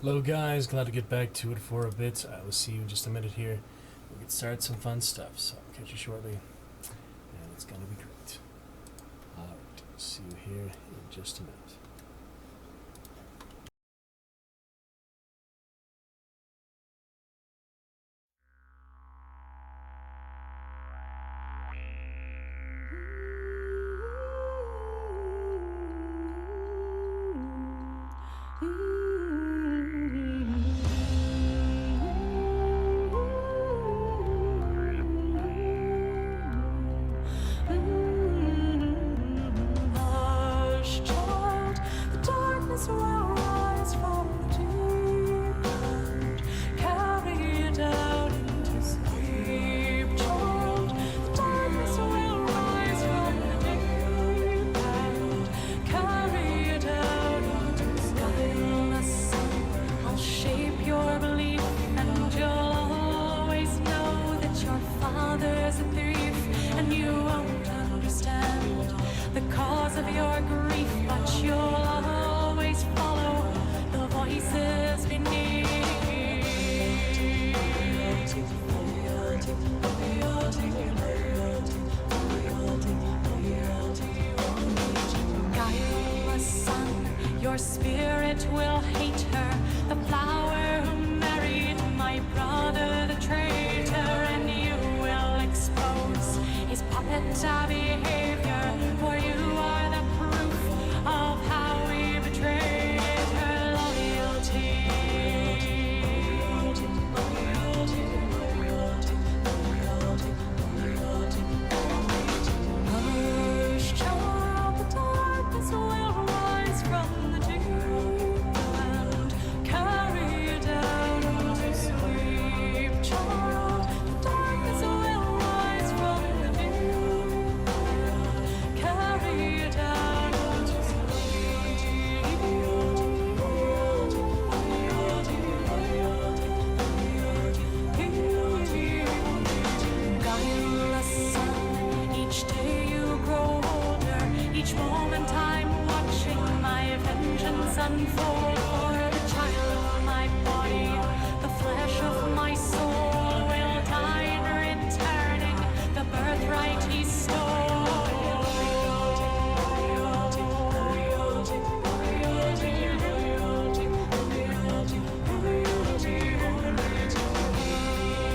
Hello guys, glad to get back to it for a bit. I will see you in just a minute here. We'll get started some fun stuff, so I'll catch you shortly. And it's gonna be great. Alright, see you here in just a minute. Hush, child, the darkness will rise from the deep and carry it out into sleep, child. The darkness will rise from the deep and carry it out into sleep. The sun, I'll shape your belief, and you'll always know that your father's a thief, and you won't understand the cause of your grief, but you'll always follow the voices beneath. Guileless son, your spirit will hate her, the flower who married my brother, the traitor, and you will expose his puppet behavior, for you are the proof of how we betrayed her loyalty. Hush, child, the darkness will rise from the deep and carry you down into sleep, child. The darkness will rise from the deep and carry you down into sleep. Guileless son, each day you grow older, each moment I'm watching my vengeance unfold. For the child of my body, the flesh of my soul, will die in returning the birthright he stole.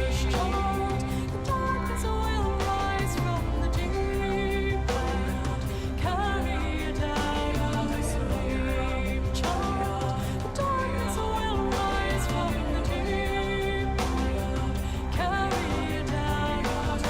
Hush, child, the darkness will rise from the deep and carry you down to sleep, child. The darkness will rise from the deep and carry you down to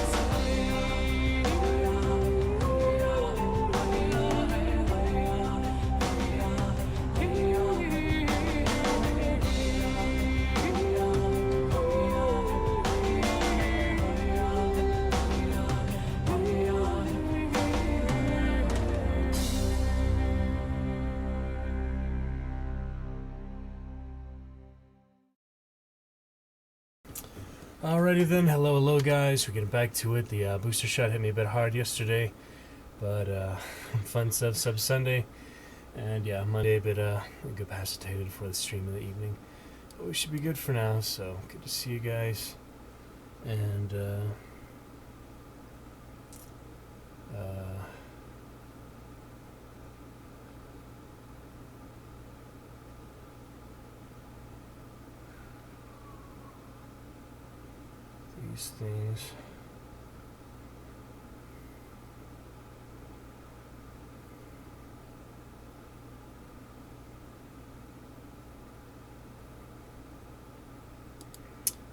Alrighty then, hello guys, we're getting back to it. The booster shot hit me a bit hard yesterday, but fun stuff sub Sunday, and yeah, Monday a bit incapacitated for the stream in the evening. But we should be good for now, so good to see you guys, and these things.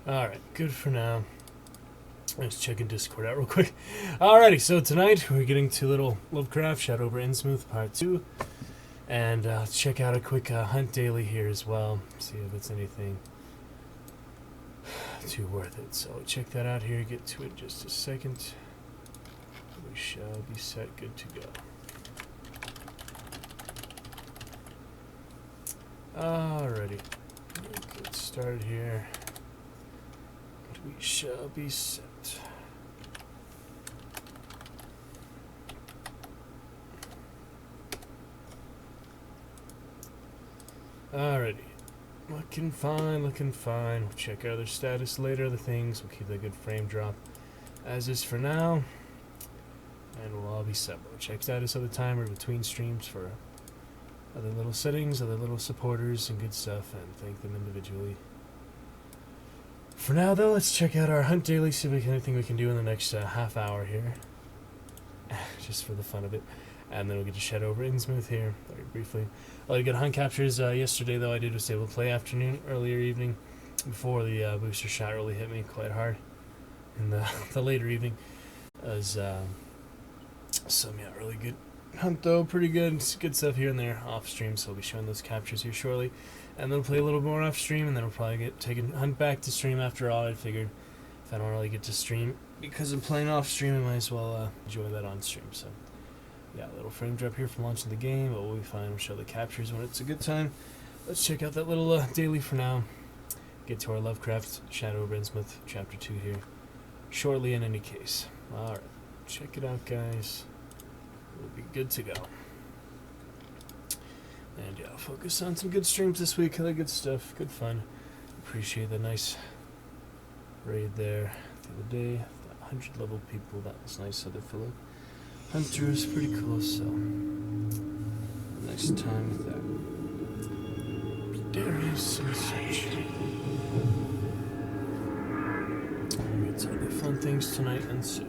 Alright, good for now. Let's check in Discord out real quick. Alrighty, so tonight we're getting to little Lovecraft Shadow over Innsmouth Part 2. And let's check out a quick hunt daily here as well. See if it's anything too worth it. So check that out here, get to it in just a second. We shall be set, good to go. Alrighty, get started here. We shall be set. Alrighty. Looking fine, looking fine. We'll check out their status later, the things. We'll keep that good frame drop as is for now. And we'll all be set. We'll check status of the timer between streams for other little settings, other little supporters, and good stuff, and thank them individually. For now, though, let's check out our hunt daily, see if we can anything we can do in the next half hour here. Just for the fun of it. And then we'll get to shed over Innsmouth here very briefly. A lot of good hunt captures yesterday, though. I did was able to play afternoon, earlier evening, before the booster shot really hit me quite hard in the later evening. As some really good hunt, though, pretty good. Good stuff here and there off stream, so I'll be showing those captures here shortly. And then we'll play a little more off stream, and then we'll probably take a hunt back to stream after all. I figured if I don't really get to stream because I'm playing off stream, I might as well enjoy that on stream. So yeah, a little frame drop here from launching the game, but we'll be fine. We'll show the captures when it's a good time. Let's check out that little daily for now. Get to our Lovecraft Shadow of Innsmouth Chapter 2 here shortly in any case. Alright, check it out, guys. We'll be good to go. And yeah, focus on some good streams this week. Other good stuff, good fun. Appreciate the nice raid there the other day. 100 level people, that was nice. Other fellow hunters, pretty cool. So next time with that, there is some such. We got some other fun things tonight, and so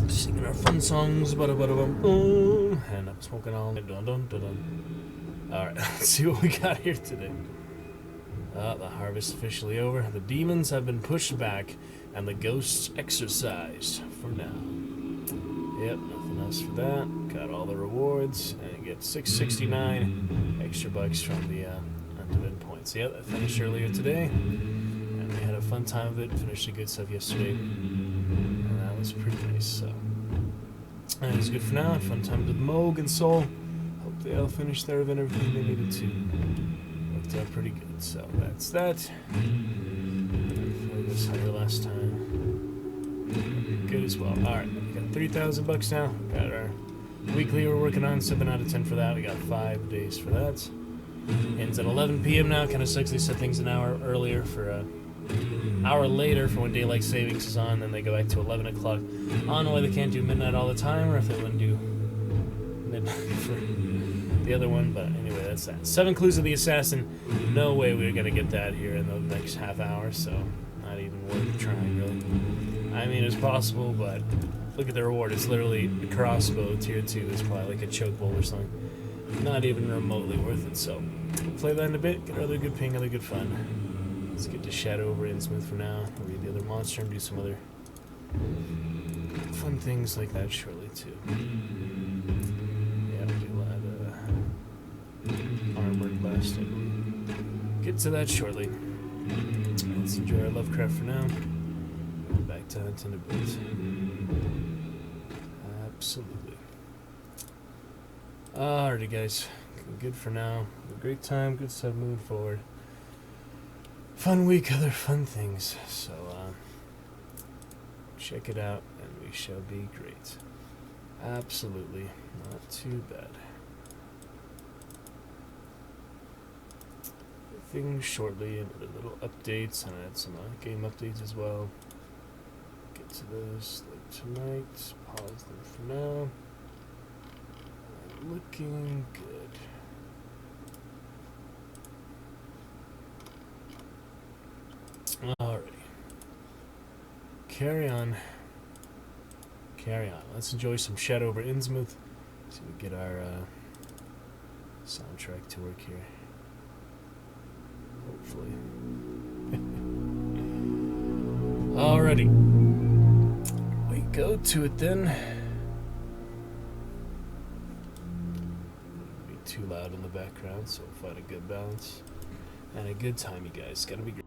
singing our fun songs, and I'm smoking all. Alright, let's see what we got here today. The harvest officially over. The demons have been pushed back, and the ghosts exorcised for now. Yep, nothing else for that. Got all the rewards, and you get 669 extra bucks from the undivided points. Yep, I finished earlier today, and we had a fun time with it. Finished the good stuff yesterday, and that was pretty nice. So, and it was good for now. Had fun time with Moog and Soul. Hope they all finished their event, everything they needed to. Worked out pretty good. So that's that. I was higher last time. Good as well. Alright, we got 3,000 bucks now. Got our weekly we're working on, 7 out of 10 for that. We got 5 days for that. Ends at 11 p.m. now. Kind of sucks they set things an hour earlier for hour later for when daylight savings is on. Then they go back to 11 o'clock. I don't know why they can't do midnight all the time, or if they wouldn't do midnight for the other one. But anyway, that's that. 7 Clues of the Assassin. No way we're gonna get that here in the next half hour. So not even worth trying, really. I mean, it's possible, but look at the reward. It's literally a crossbow tier 2. It's probably like a choke bowl or something. Not even remotely worth it. So we'll play that in a bit. Get another good ping, other good fun. Let's get to Shadow over Innsmouth for now. Read the other monster and do some other fun things like that shortly too. Yeah, we'll add armored blast. Get to that shortly. Let's enjoy our Lovecraft for now. Back to hunting a bit. Absolutely. Alrighty, guys. Good for now. A great time. Good stuff moving forward. Fun week, other fun things. So, check it out, and we shall be great. Absolutely. Not too bad. Things shortly, and other little updates, and I had some game updates as well. Get to those like tonight. Pause them for now. Looking good. Alrighty. Carry on. Carry on. Let's enjoy some Shadow over Innsmouth. See if we get our soundtrack to work here. Hopefully. Alrighty. We go to it then. Be too loud in the background, so we'll find a good balance. And a good time, you guys. Gotta be great.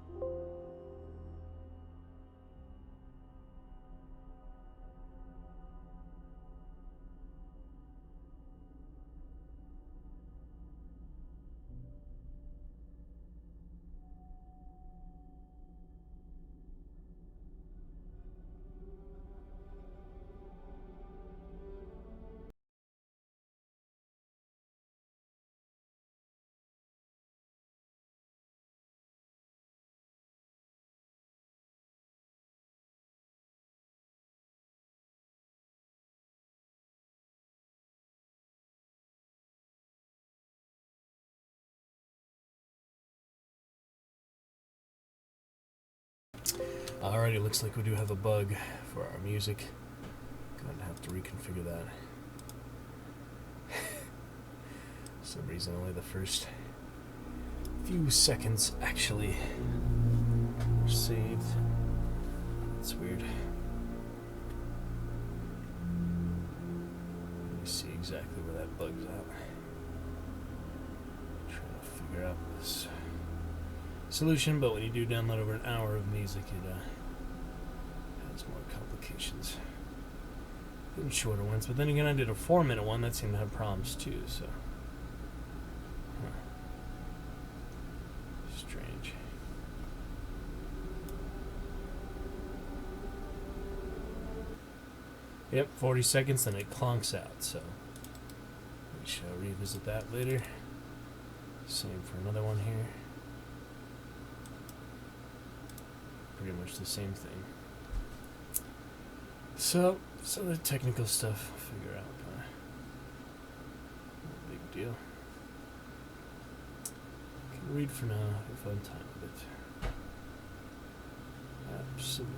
Alrighty, looks like we do have a bug for our music. Gonna have to reconfigure that. For some reason, only the first few seconds actually are saved. That's weird. Let me see exactly where that bug's at. Trying to figure out this solution, but when you do download over an hour of music, it has more complications than shorter ones. But then again, I did a 4-minute one that seemed to have problems too, so. Strange. Yep, 40 seconds, then it clonks out, so we shall revisit that later. Same for another one here. Pretty much the same thing. So, some of the technical stuff I'll figure out, but no big deal. Can read for now, have fun time with it. Absolutely.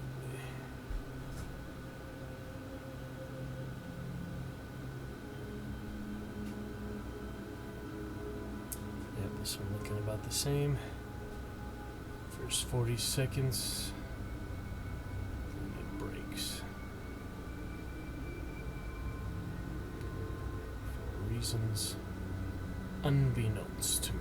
Yep, this one looking about the same. First 40 seconds, and it breaks. For reasons unbeknownst to me.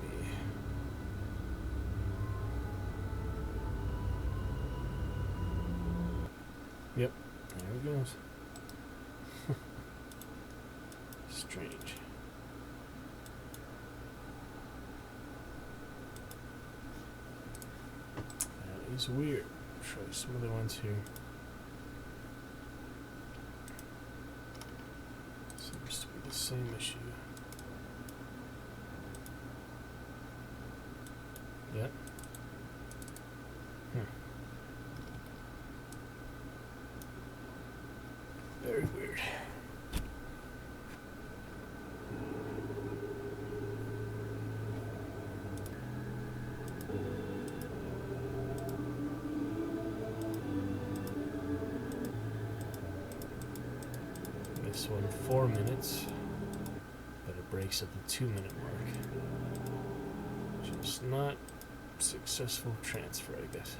Yep, there it goes. Strange. That is weird. Try some other ones here. Seems to be the same issue. Yep. Very weird. This one 4 minutes, but it breaks at the 2-minute mark. Just not successful transfer, I guess.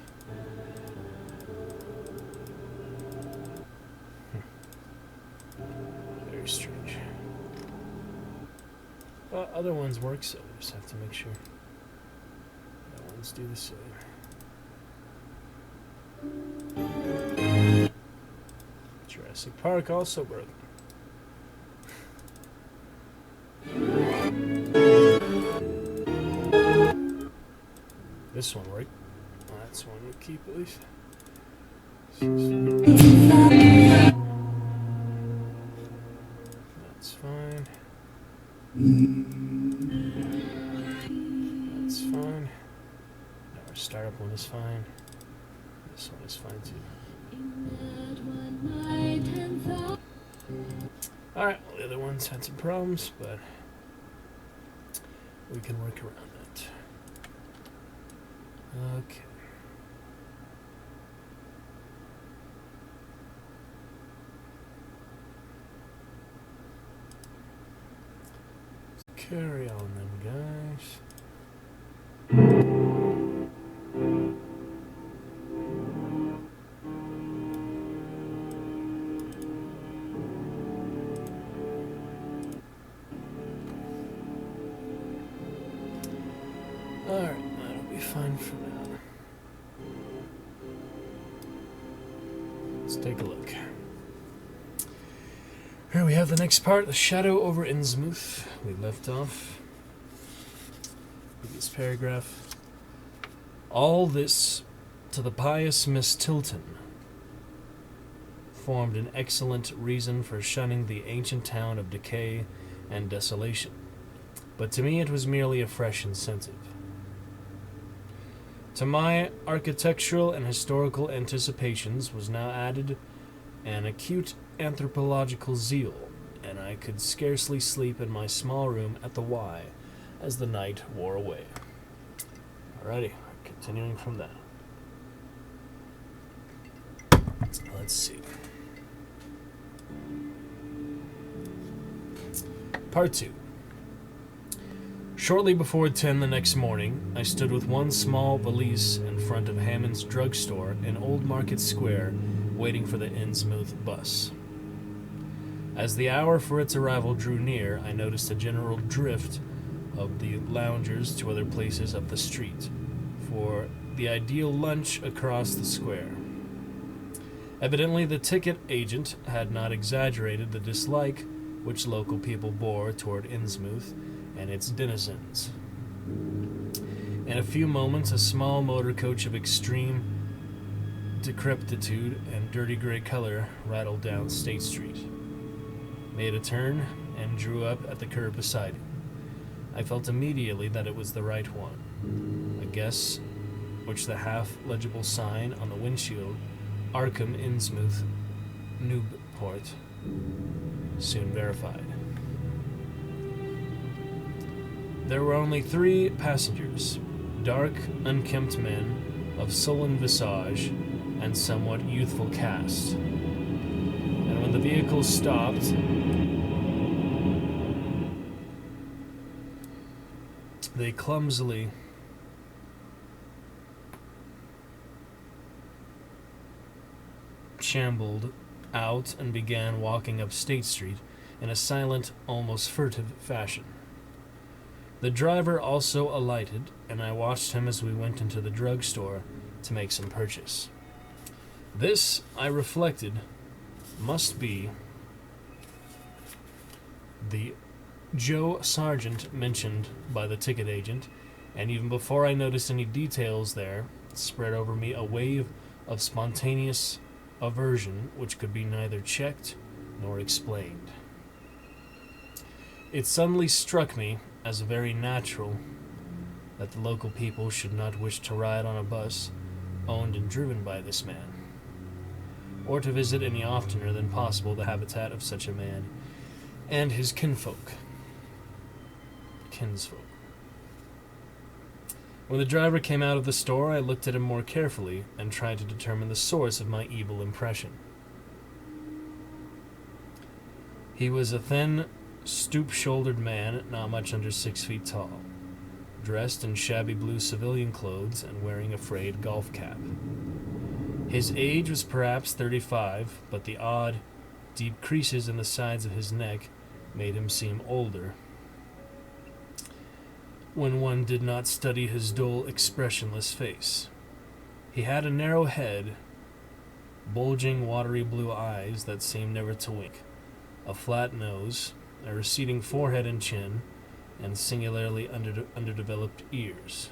Very strange. Well, other ones work, so we just have to make sure other ones do the same. Jurassic Park also broken. This one worked. Well, that's one we'll keep at least. That's fine. That's fine. Now our startup one is fine. This one is fine too. Alright, well, the other ones had some problems, but we can work around that. Okay. Let's carry on then, guys. Alright, that'll be fine for now. Let's take a look. Here we have the next part, the shadow over Innsmouth. We left off. Previous paragraph. All this, to the pious Miss Tilton, formed an excellent reason for shunning the ancient town of decay and desolation. But to me it was merely a fresh incentive. To my architectural and historical anticipations was now added an acute anthropological zeal, and I could scarcely sleep in my small room at the Y as the night wore away. Alrighty, continuing from that. Let's see. Part 2. Shortly before 10 the next morning, I stood with one small valise in front of Hammond's drugstore in Old Market Square, waiting for the Innsmouth bus. As the hour for its arrival drew near, I noticed a general drift of the loungers to other places up the street for the ideal lunch across the square. Evidently, the ticket agent had not exaggerated the dislike which local people bore toward Innsmouth and its denizens. In a few moments, a small motor coach of extreme decrepitude and dirty gray color rattled down State Street, made a turn, and drew up at the curb beside it. I felt immediately that it was the right one. A guess which the half-legible sign on the windshield, Arkham Innsmouth Newport, soon verified. There were only 3 passengers, dark, unkempt men of sullen visage and somewhat youthful cast. And when the vehicle stopped, they clumsily shambled out and began walking up State Street in a silent, almost furtive fashion. The driver also alighted, and I watched him as we went into the drugstore to make some purchase. This, I reflected, must be the Joe Sargent mentioned by the ticket agent, and even before I noticed any details there, spread over me a wave of spontaneous aversion which could be neither checked nor explained. It suddenly struck me as very natural that the local people should not wish to ride on a bus owned and driven by this man, or to visit any oftener than possible the habitat of such a man and his kinsfolk. When the driver came out of the store, I looked at him more carefully and tried to determine the source of my evil impression. He was a thin, stoop-shouldered man, not much under 6 feet tall, dressed in shabby blue civilian clothes and wearing a frayed golf cap. His age was perhaps 35, but the odd, deep creases in the sides of his neck made him seem older when one did not study his dull, expressionless face. He had a narrow head, bulging, watery blue eyes that seemed never to wink, a flat nose, a receding forehead and chin, and singularly underdeveloped ears.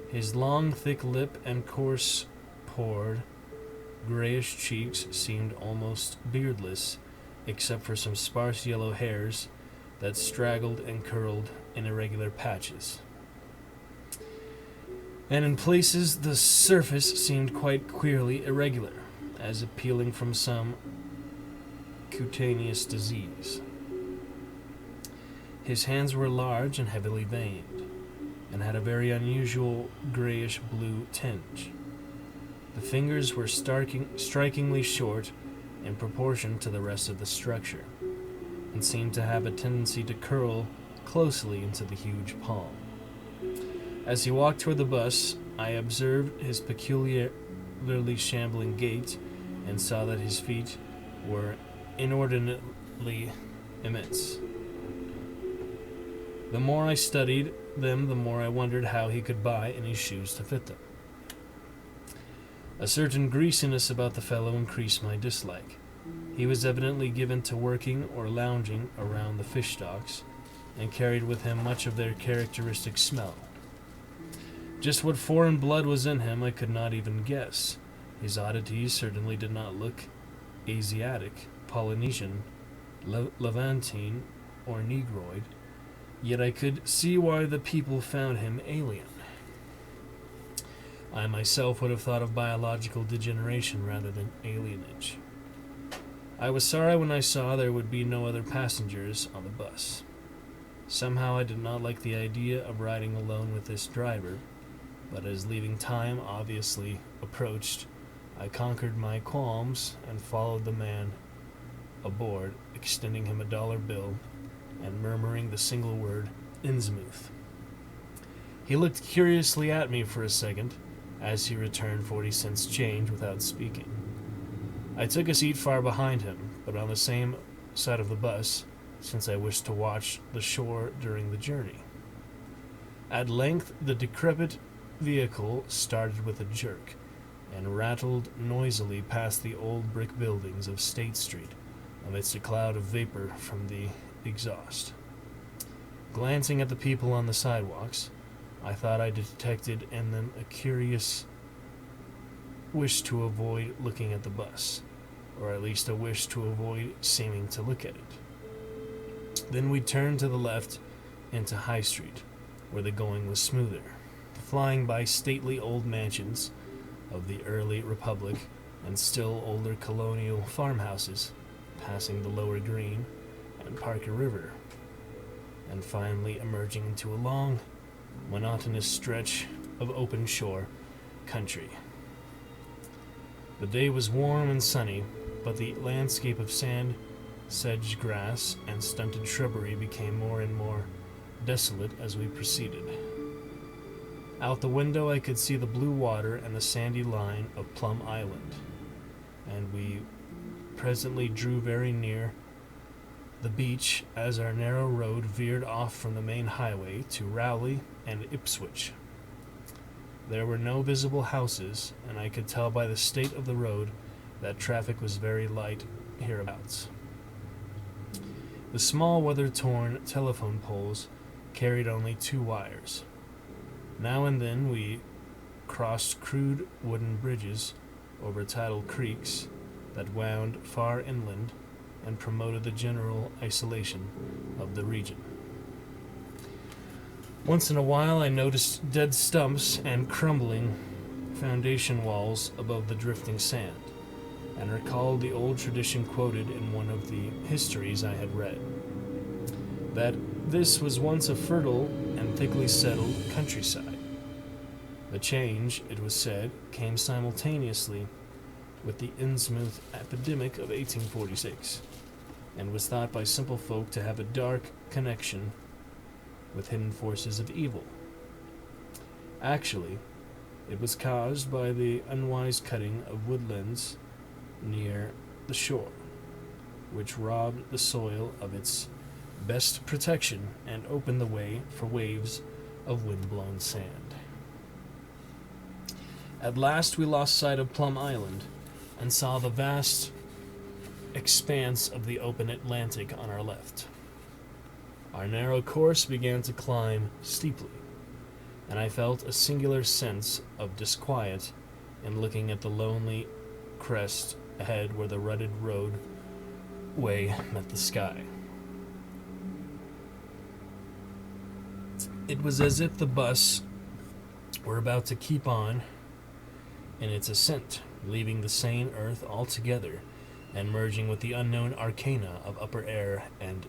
His long, thick lip and coarse-pored, grayish cheeks seemed almost beardless, except for some sparse yellow hairs that straggled and curled in irregular patches. And in places the surface seemed quite queerly irregular, as appealing from some cutaneous disease. His hands were large and heavily veined, and had a very unusual grayish-blue tinge. The fingers were strikingly short in proportion to the rest of the structure, and seemed to have a tendency to curl closely into the huge palm. As he walked toward the bus, I observed his peculiarly shambling gait and saw that his feet were inordinately immense. The more I studied them, the more I wondered how he could buy any shoes to fit them. A certain greasiness about the fellow increased my dislike. He was evidently given to working or lounging around the fish stocks, and carried with him much of their characteristic smell. Just what foreign blood was in him I could not even guess. His oddities certainly did not look Asiatic, Polynesian, Levantine, or Negroid, yet I could see why the people found him alien. I myself would have thought of biological degeneration rather than alienage. I was sorry when I saw there would be no other passengers on the bus. Somehow I did not like the idea of riding alone with this driver, but as leaving time obviously approached, I conquered my qualms and followed the man aboard, extending him a bill and murmuring the single word, Innsmouth. He looked curiously at me for a second as he returned 40 cents change without speaking. I took a seat far behind him, but on the same side of the bus, since I wished to watch the shore during the journey. At length, the decrepit vehicle started with a jerk and rattled noisily past the old brick buildings of State Street amidst a cloud of vapor from the exhaust. Glancing at the people on the sidewalks, I thought I detected in them a curious wish to avoid looking at the bus, or at least a wish to avoid seeming to look at it. Then we turned to the left into High Street, where the going was smoother, flying by stately old mansions of the early Republic and still older colonial farmhouses, passing the Lower Green and Parker River, and finally emerging into a long, monotonous stretch of open shore country. The day was warm and sunny, but the landscape of sand, sedge grass, and stunted shrubbery became more and more desolate as we proceeded. Out the window I could see the blue water and the sandy line of Plum Island, and we presently drew very near the beach as our narrow road veered off from the main highway to Rowley and Ipswich. There were no visible houses, and I could tell by the state of the road that traffic was very light hereabouts. The small weather-torn telephone poles carried only 2 wires. Now and then we crossed crude wooden bridges over tidal creeks that wound far inland and promoted the general isolation of the region. Once in a while I noticed dead stumps and crumbling foundation walls above the drifting sand, and recalled the old tradition quoted in one of the histories I had read, that this was once a fertile and thickly settled countryside. The change, it was said, came simultaneously with the Innsmouth epidemic of 1846, and was thought by simple folk to have a dark connection with hidden forces of evil. Actually, it was caused by the unwise cutting of woodlands near the shore, which robbed the soil of its best protection and opened the way for waves of wind-blown sand. At last we lost sight of Plum Island and saw the vast expanse of the open Atlantic on our left. Our narrow course began to climb steeply, and I felt a singular sense of disquiet in looking at the lonely crest ahead where the rutted roadway met the sky. It was as if the bus were about to keep on in its ascent, leaving the sane earth altogether and merging with the unknown arcana of upper air and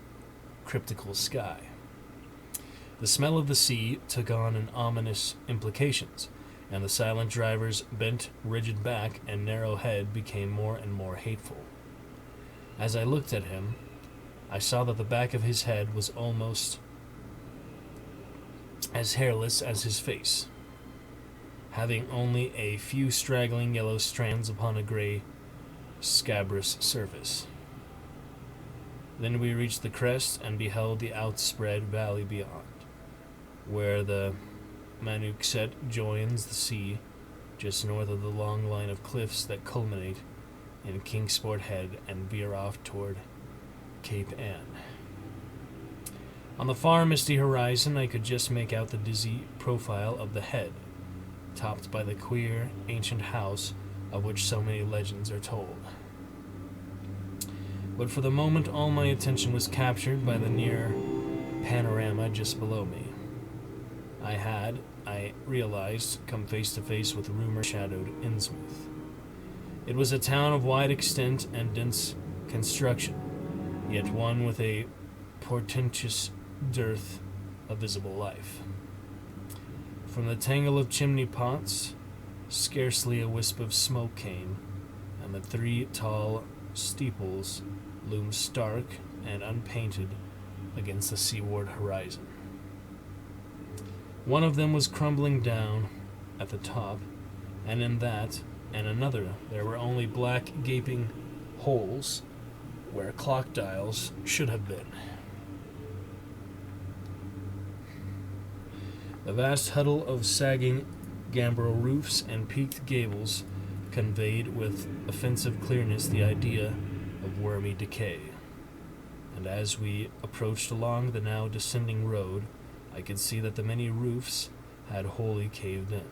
cryptical sky. The smell of the sea took on an ominous implications, and the silent driver's bent, rigid back and narrow head became more and more hateful. As I looked at him, I saw that the back of his head was almost as hairless as his face, having only a few straggling yellow strands upon a gray, scabrous surface. Then we reached the crest and beheld the outspread valley beyond, where the Manuxet joins the sea just north of the long line of cliffs that culminate in Kingsport Head and veer off toward Cape Ann. On the far misty horizon I could just make out the dizzy profile of the head, topped by the queer, ancient house of which so many legends are told. But for the moment all my attention was captured by the near panorama just below me. I realized, come face to face with rumor-shadowed Innsmouth. It was a town of wide extent and dense construction, yet one with a portentous dearth of visible life. From the tangle of chimney pots, Scarcely a wisp of smoke came, and the 3 tall steeples loomed stark and unpainted against the seaward horizon. One of them was crumbling down at the top, and in that and another there were only black gaping holes where clock dials should have been. The vast huddle of sagging gambrel roofs and peaked gables conveyed with offensive clearness the idea of wormy decay. And as we approached along the now descending road, I could see that the many roofs had wholly caved in.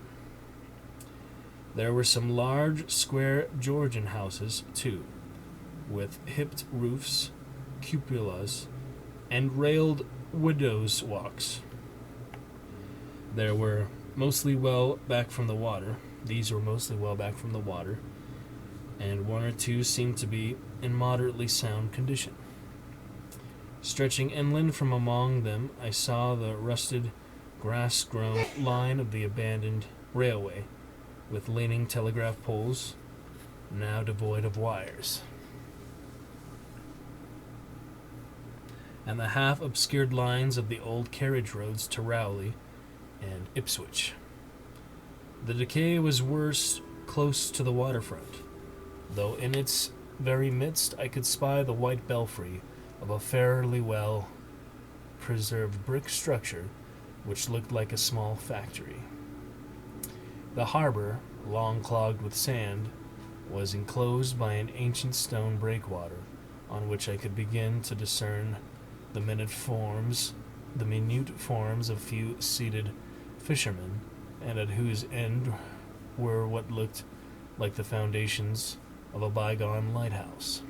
There were some large, square Georgian houses, too, with hipped roofs, cupolas, and railed windows walks. There were mostly well back from the water. These were mostly well back from the water, and 1 or 2 seemed to be in moderately sound condition. Stretching inland from among them, I saw the rusted, grass-grown line of the abandoned railway, with leaning telegraph poles, now devoid of wires, and the half-obscured lines of the old carriage roads to Rowley and Ipswich. The decay was worse close to the waterfront, though in its very midst I could spy the white belfry of a fairly well-preserved brick structure which looked like a small factory. The harbor, long clogged with sand, was enclosed by an ancient stone breakwater on which I could begin to discern the minute forms of few seated fishermen, and at whose end were what looked like the foundations of a bygone lighthouse.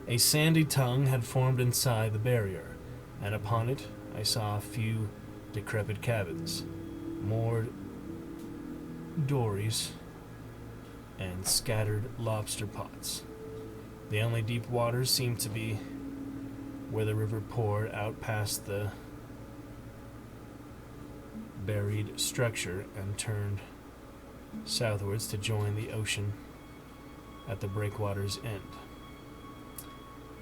A sandy tongue had formed inside the barrier, and upon it I saw a few decrepit cabins, moored dories, and scattered lobster pots. The only deep waters seemed to be where the river poured out past the buried structure and turned southwards to join the ocean at the breakwater's end.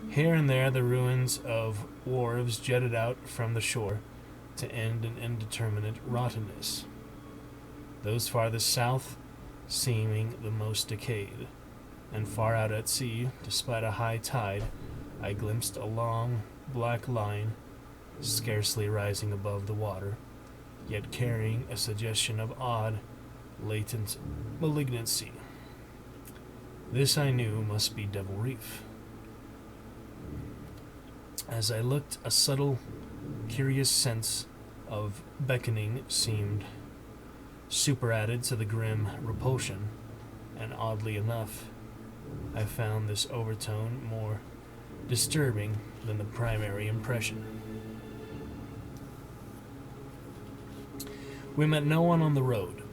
Here and there the ruins of wharves jutted out from the shore to end in indeterminate rottenness, those farthest south seeming the most decayed, and far out at sea, despite a high tide, I glimpsed a long, black line, scarcely rising above the water, yet carrying a suggestion of odd, latent malignancy. This I knew must be Devil Reef. As I looked, a subtle, curious sense of beckoning seemed superadded to the grim repulsion, and oddly enough, I found this overtone more disturbing than the primary impression. We met no one on the road,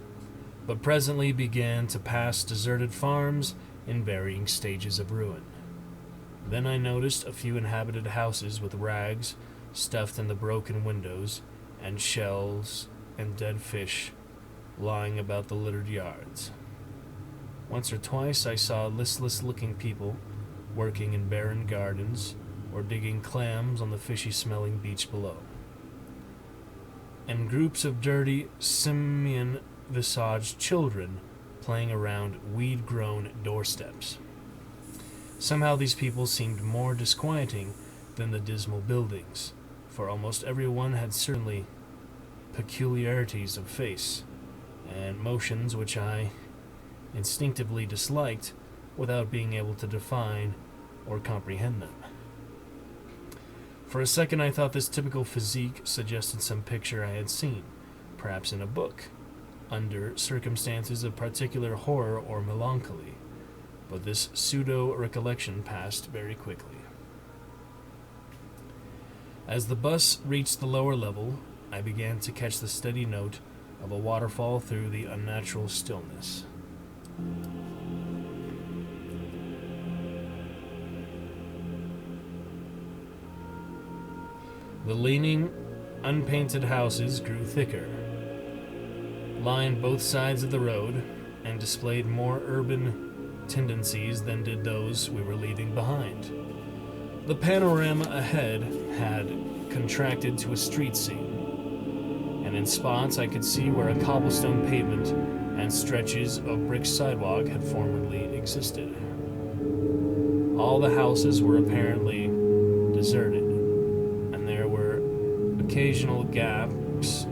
but presently began to pass deserted farms in varying stages of ruin. Then I noticed a few inhabited houses with rags stuffed in the broken windows, and shells and dead fish lying about the littered yards. Once or twice I saw listless-looking people working in barren gardens or digging clams on the fishy-smelling beach below, and groups of dirty, simian-visaged children playing around weed-grown doorsteps. Somehow these people seemed more disquieting than the dismal buildings, for almost everyone had certainly peculiarities of face and motions which I instinctively disliked without being able to define or comprehend them. For a second I thought this typical physique suggested some picture I had seen, perhaps in a book, under circumstances of particular horror or melancholy, but this pseudo-recollection passed very quickly. As the bus reached the lower level, I began to catch the steady note of a waterfall through the unnatural stillness. The leaning, unpainted houses grew thicker, lined both sides of the road and displayed more urban tendencies than did those we were leaving behind. The panorama ahead had contracted to a street scene, and in spots I could see where a cobblestone pavement and stretches of brick sidewalk had formerly existed. All the houses were apparently deserted, and there were occasional gaps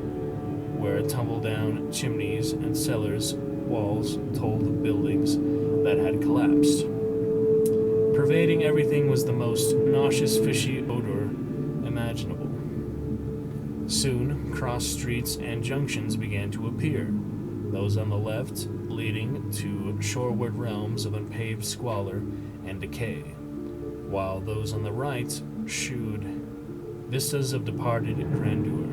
where tumble-down chimneys and cellars walls told of buildings that had collapsed. Pervading everything was the most nauseous, fishy odor imaginable. Soon, cross streets and junctions began to appear, those on the left leading to shoreward realms of unpaved squalor and decay, while those on the right shewed vistas of departed grandeur.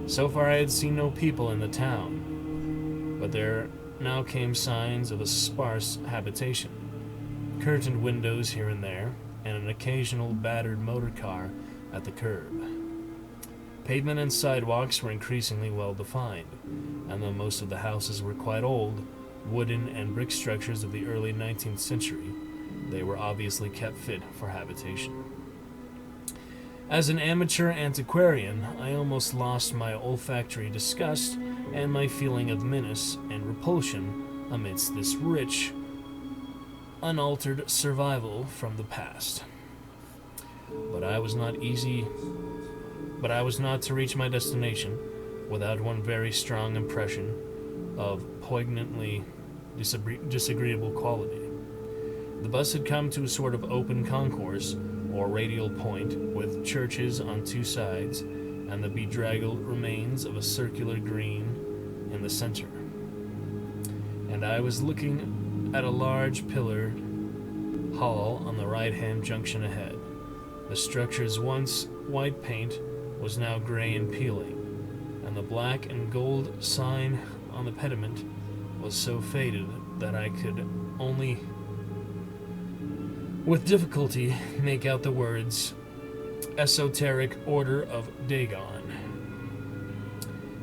So far I had seen no people in the town, but there now came signs of a sparse habitation. Curtained windows here and there, and an occasional battered motor car at the curb. Pavement and sidewalks were increasingly well defined, and though most of the houses were quite old, wooden and brick structures of the early 19th century, they were obviously kept fit for habitation. As an amateur antiquarian, I almost lost my olfactory disgust and my feeling of menace and repulsion amidst this rich, unaltered survival from the past. But I was not to reach my destination without one very strong impression of poignantly disagreeable quality. The bus had come to a sort of open concourse or radial point with churches on two sides and the bedraggled remains of a circular green in the center. And I was looking at a large pillared hall on the right-hand junction ahead. The structure's once white paint was now gray and peeling, and the black and gold sign on the pediment was so faded that I could only with difficulty make out the words Esoteric Order of Dagon.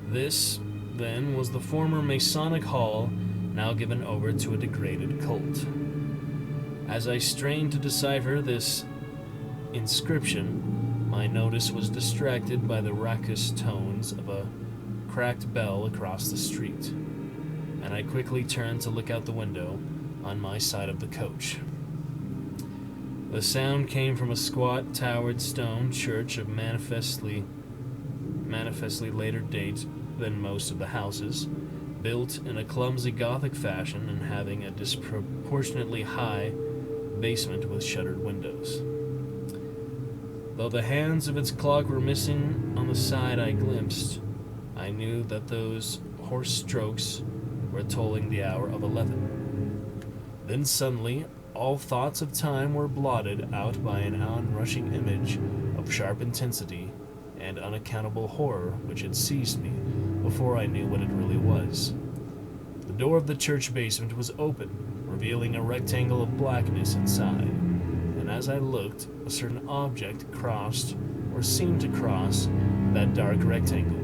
This, then, was the former Masonic Hall, now given over to a degraded cult. As I strained to decipher this inscription, my notice was distracted by the raucous tones of a cracked bell across the street, and I quickly turned to look out the window on my side of the coach. The sound came from a squat, towered stone church of manifestly later date than most of the houses, built in a clumsy Gothic fashion and having a disproportionately high basement with shuttered windows. Though the hands of its clock were missing on the side I glimpsed, I knew that those hoarse strokes were tolling the hour of 11. Then suddenly, all thoughts of time were blotted out by an onrushing image of sharp intensity and unaccountable horror which had seized me before I knew what it really was. The door of the church basement was open, revealing a rectangle of blackness inside, and as I looked, a certain object crossed, or seemed to cross, that dark rectangle,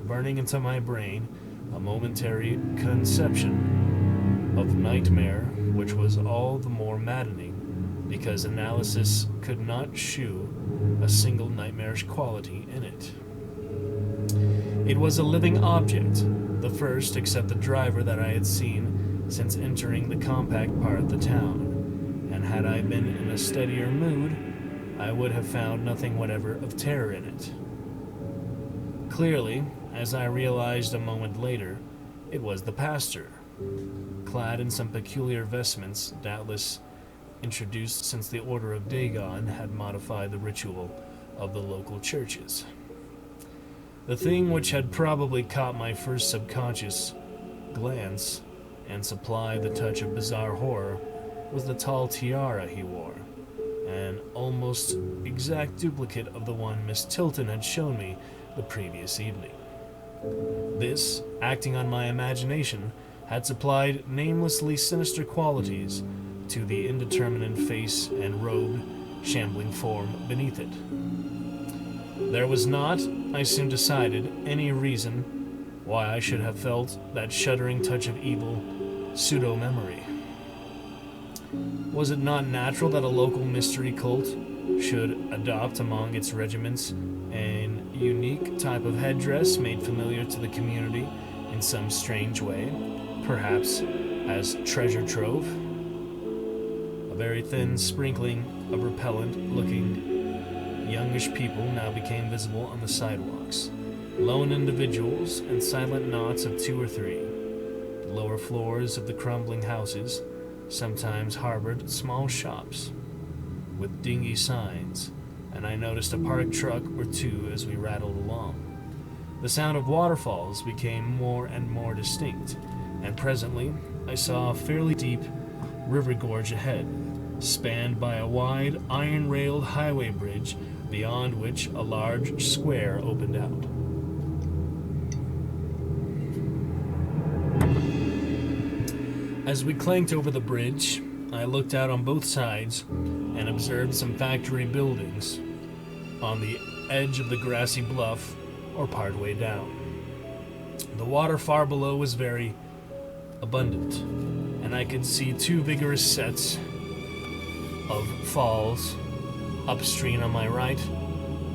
burning into my brain a momentary conception of nightmare, which was all the more maddening because analysis could not shew a single nightmarish quality in it. It was a living object, the first except the driver that I had seen since entering the compact part of the town, and had I been in a steadier mood, I would have found nothing whatever of terror in it. Clearly, as I realized a moment later, it was the pastor, clad in some peculiar vestments, doubtless introduced since the Order of Dagon had modified the ritual of the local churches. The thing which had probably caught my first subconscious glance and supplied the touch of bizarre horror was the tall tiara he wore, an almost exact duplicate of the one Miss Tilton had shown me the previous evening. This, acting on my imagination, had supplied namelessly sinister qualities to the indeterminate face and robed, shambling form beneath it. There was not, I soon decided, any reason why I should have felt that shuddering touch of evil pseudo-memory. Was it not natural that a local mystery cult should adopt among its regiments an unique type of headdress made familiar to the community in some strange way, perhaps as treasure trove? A very thin sprinkling of repellent-looking youngish people now became visible on the sidewalks, lone individuals and silent knots of 2 or 3. The lower floors of the crumbling houses sometimes harbored small shops with dingy signs, and I noticed a parked truck or 2 as we rattled along. The sound of waterfalls became more and more distinct, and presently I saw a fairly deep river gorge ahead, spanned by a wide, iron-railed highway bridge beyond which a large square opened out. As we clanked over the bridge, I looked out on both sides and observed some factory buildings on the edge of the grassy bluff or partway down. The water far below was very abundant, and I could see 2 vigorous sets of falls upstream on my right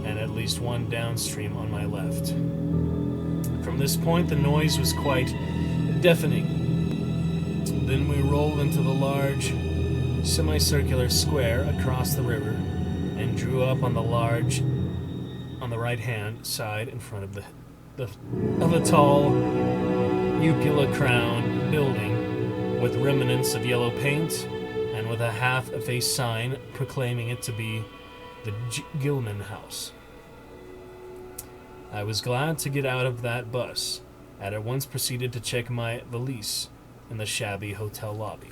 and at least 1 downstream on my left. From this point, the noise was quite deafening. Then we rolled into the large semicircular square across the river and drew up on the right-hand side in front of a tall cupola-crowned building with remnants of yellow paint and with a half-effaced sign proclaiming it to be the Gilman House. I was glad to get out of that bus, and at once proceeded to check my valise in the shabby hotel lobby.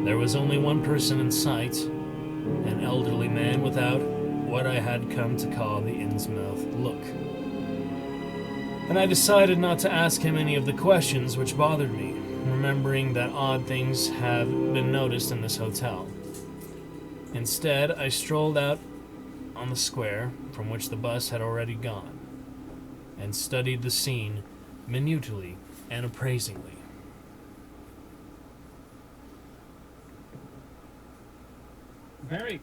There was only one person in sight, an elderly man without what I had come to call the Innsmouth look. And I decided not to ask him any of the questions which bothered me, remembering that odd things have been noticed in this hotel. Instead, I strolled out on the square from which the bus had already gone, and studied the scene minutely and appraisingly. Very.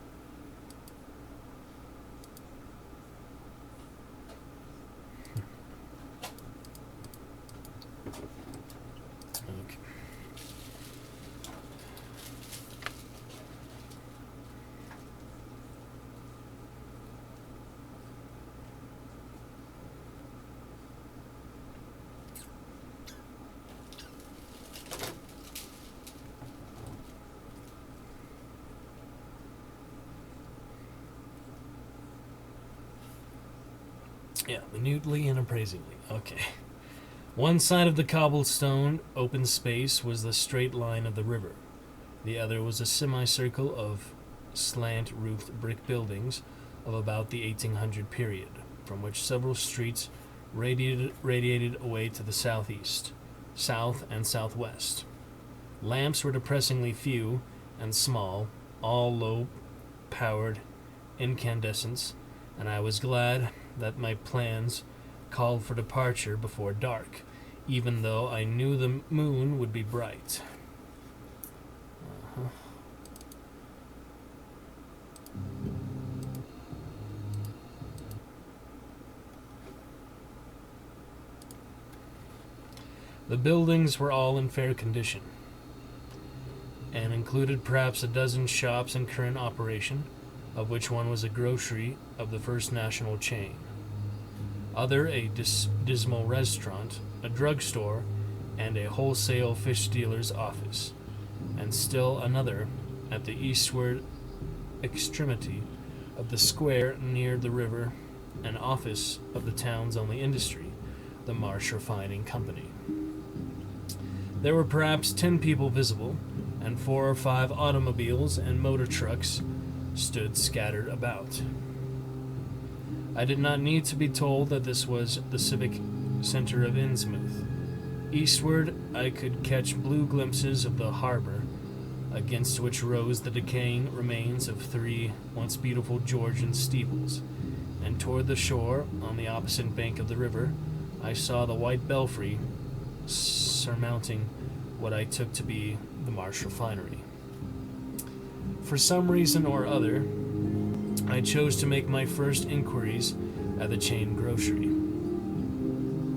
Okay. Yeah, minutely and appraisingly. Okay. One side of the cobblestone open space was the straight line of the river. The other was a semicircle of slant-roofed brick buildings of about the 1800 period, from which several streets radiated away to the southeast, south, and southwest. Lamps were depressingly few and small, all low-powered incandescents, and I was glad that my plans called for departure before dark, even though I knew the moon would be bright. The buildings were all in fair condition, and included perhaps a dozen shops in current operation, of which one was a grocery of the First National chain, other a dismal restaurant, a drugstore, and a wholesale fish dealer's office, and still another at the eastward extremity of the square near the river, an office of the town's only industry, the Marsh Refining Company. There were perhaps 10 people visible, and 4 or 5 automobiles and motor trucks stood scattered about. I did not need to be told that this was the civic center of Innsmouth. Eastward, I could catch blue glimpses of the harbor against which rose the decaying remains of 3 once beautiful Georgian steeples, and toward the shore, on the opposite bank of the river, I saw the white belfry surmounting what I took to be the Marsh refinery. For some reason or other, I chose to make my first inquiries at the chain grocery,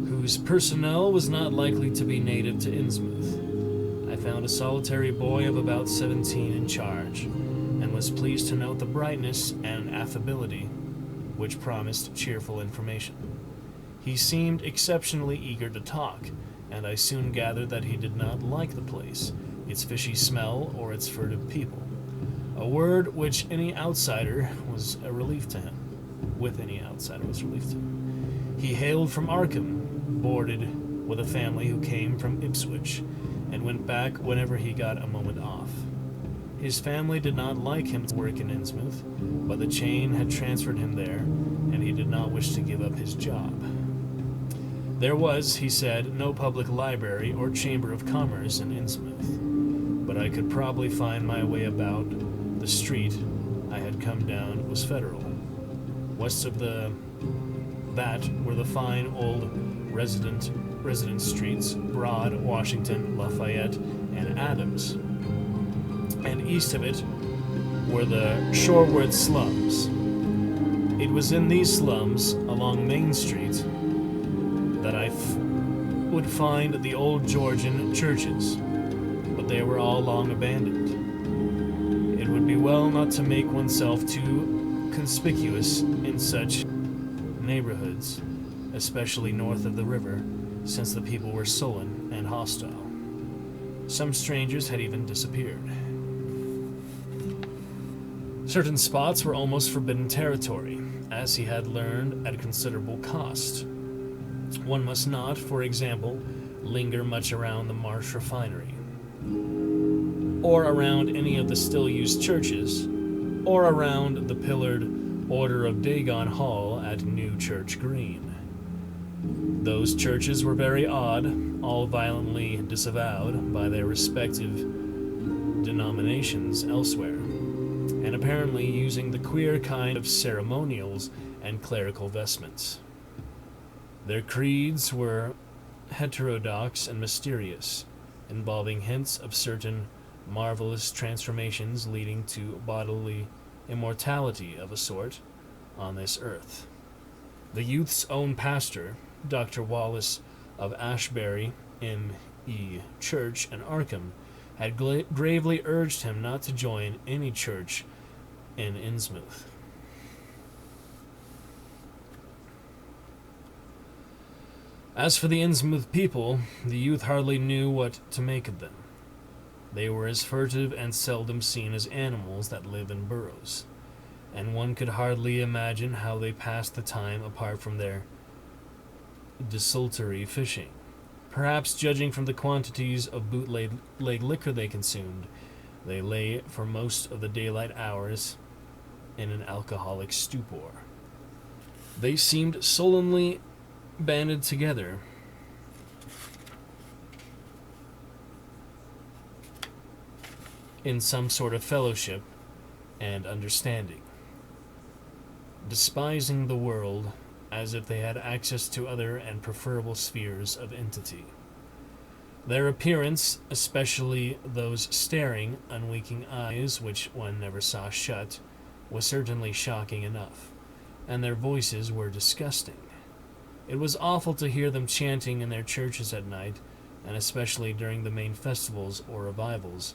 whose personnel was not likely to be native to Innsmouth. I found a solitary boy of about 17 in charge, and was pleased to note the brightness and affability which promised cheerful information. He seemed exceptionally eager to talk, and I soon gathered that he did not like the place, its fishy smell, or its furtive people. A word which any outsider was a relief to him. With any outsider was a relief to him. He hailed from Arkham, boarded with a family who came from Ipswich, and went back whenever he got a moment off. His family did not like him to work in Innsmouth, but the chain had transferred him there, and he did not wish to give up his job. There was, he said, no public library or chamber of commerce in Innsmouth, but I could probably find my way about. The street I had come down was Federal. West of that were the fine old residence streets, Broad, Washington, Lafayette, and Adams. And east of it were the shoreward slums. It was in these slums, along Main Street, that I would find the old Georgian churches, but they were all long abandoned. It would be well not to make oneself too conspicuous in such neighborhoods, especially north of the river, since the people were sullen and hostile. Some strangers had even disappeared. Certain spots were almost forbidden territory, as he had learned at considerable cost. One must not, for example, linger much around the Marsh refinery, or around any of the still-used churches, or around the pillared Order of Dagon Hall at New Church Green. Those churches were very odd, all violently disavowed by their respective denominations elsewhere, and apparently using the queer kind of ceremonials and clerical vestments. Their creeds were heterodox and mysterious, involving hints of certain marvelous transformations leading to bodily immortality of a sort on this earth. The youth's own pastor, Dr. Wallace of Ashbury, M.E. Church and Arkham, had gravely urged him not to join any church in Innsmouth. As for the Innsmouth people, the youth hardly knew what to make of them. They were as furtive and seldom seen as animals that live in burrows, and one could hardly imagine how they passed the time apart from their desultory fishing. Perhaps, judging from the quantities of bootleg liquor they consumed, they lay for most of the daylight hours in an alcoholic stupor. They seemed sullenly banded together in some sort of fellowship and understanding, despising the world as if they had access to other and preferable spheres of entity. Their appearance, especially those staring, unwinking eyes which one never saw shut, was certainly shocking enough, and their voices were disgusting. It was awful to hear them chanting in their churches at night, and especially during the main festivals or revivals,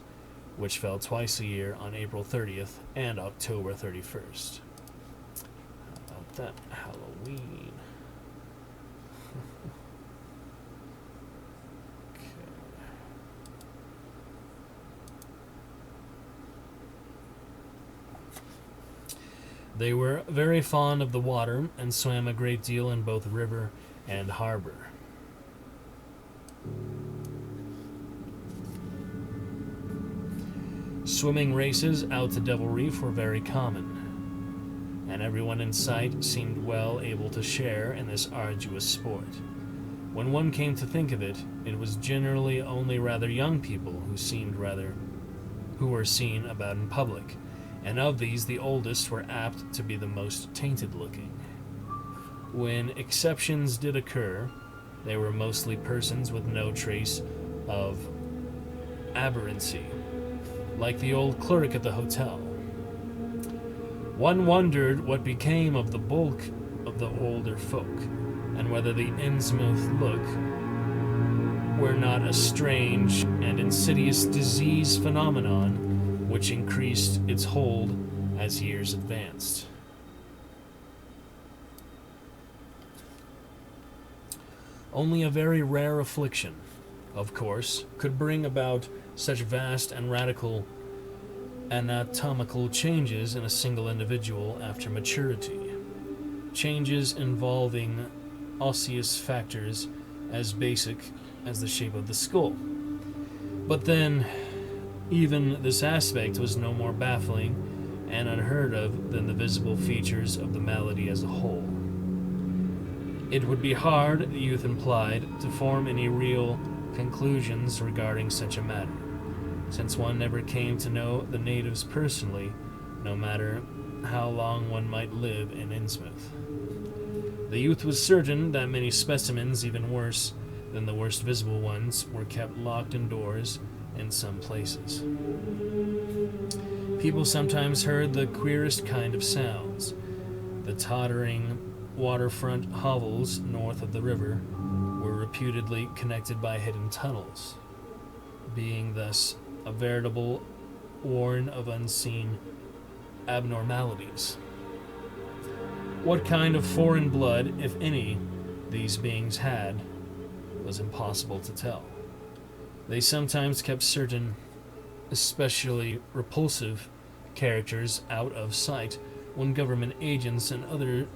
which fell twice a year on April 30th and October 31st. How about that? Halloween. Okay. They were very fond of the water and swam a great deal in both river and harbor. Swimming races out to Devil Reef were very common, and everyone in sight seemed well able to share in this arduous sport. When one came to think of it, it was generally only rather young people who who were seen about in public, and of these the oldest were apt to be the most tainted looking. When exceptions did occur, they were mostly persons with no trace of aberrancy, like the old clerk at the hotel. One wondered what became of the bulk of the older folk, and whether the Innsmouth look were not a strange and insidious disease phenomenon which increased its hold as years advanced. Only a very rare affliction, of course, could bring about such vast and radical anatomical changes in a single individual after maturity, changes involving osseous factors as basic as the shape of the skull. But then, even this aspect was no more baffling and unheard of than the visible features of the malady as a whole. It would be hard, the youth implied, to form any real conclusions regarding such a matter, since one never came to know the natives personally, no matter how long one might live in Innsmouth. The youth was certain that many specimens, even worse than the worst visible ones, were kept locked indoors in some places. People sometimes heard the queerest kind of sounds. The tottering waterfront hovels north of the river were reputedly connected by hidden tunnels, being thus a veritable warren of unseen abnormalities. What kind of foreign blood, if any, these beings had was impossible to tell. They sometimes kept certain, especially repulsive characters out of sight when government agents and others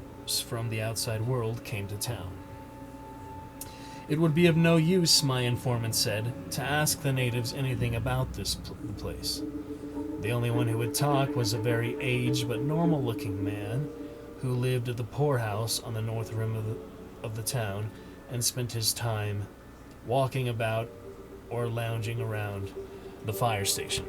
from the outside world came to town. It would be of no use, my informant said, to ask the natives anything about this place. The only one who would talk was a very aged but normal-looking man who lived at the poorhouse on the north rim of the town and spent his time walking about or lounging around the fire station.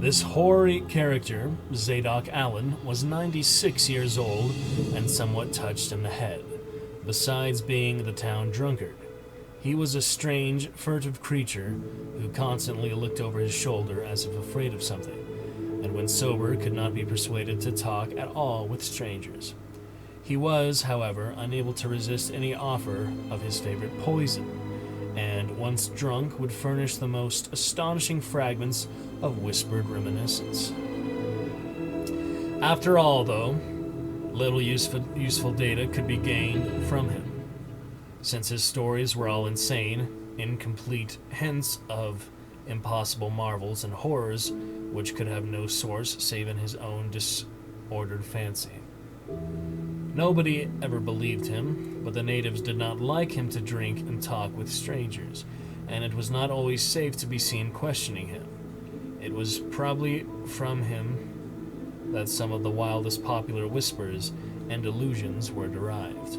This hoary character, Zadok Allen, was 96 years old and somewhat touched in the head, besides being the town drunkard. He was a strange, furtive creature who constantly looked over his shoulder as if afraid of something, and when sober could not be persuaded to talk at all with strangers. He was, however, unable to resist any offer of his favorite poison, and once drunk would furnish the most astonishing fragments of whispered reminiscence. After all, though, little useful data could be gained from him, since his stories were all insane, incomplete hints of impossible marvels and horrors which could have no source save in his own disordered fancy. Nobody ever believed him, but the natives did not like him to drink and talk with strangers, and it was not always safe to be seen questioning him. It was probably from him that some of the wildest popular whispers and illusions were derived.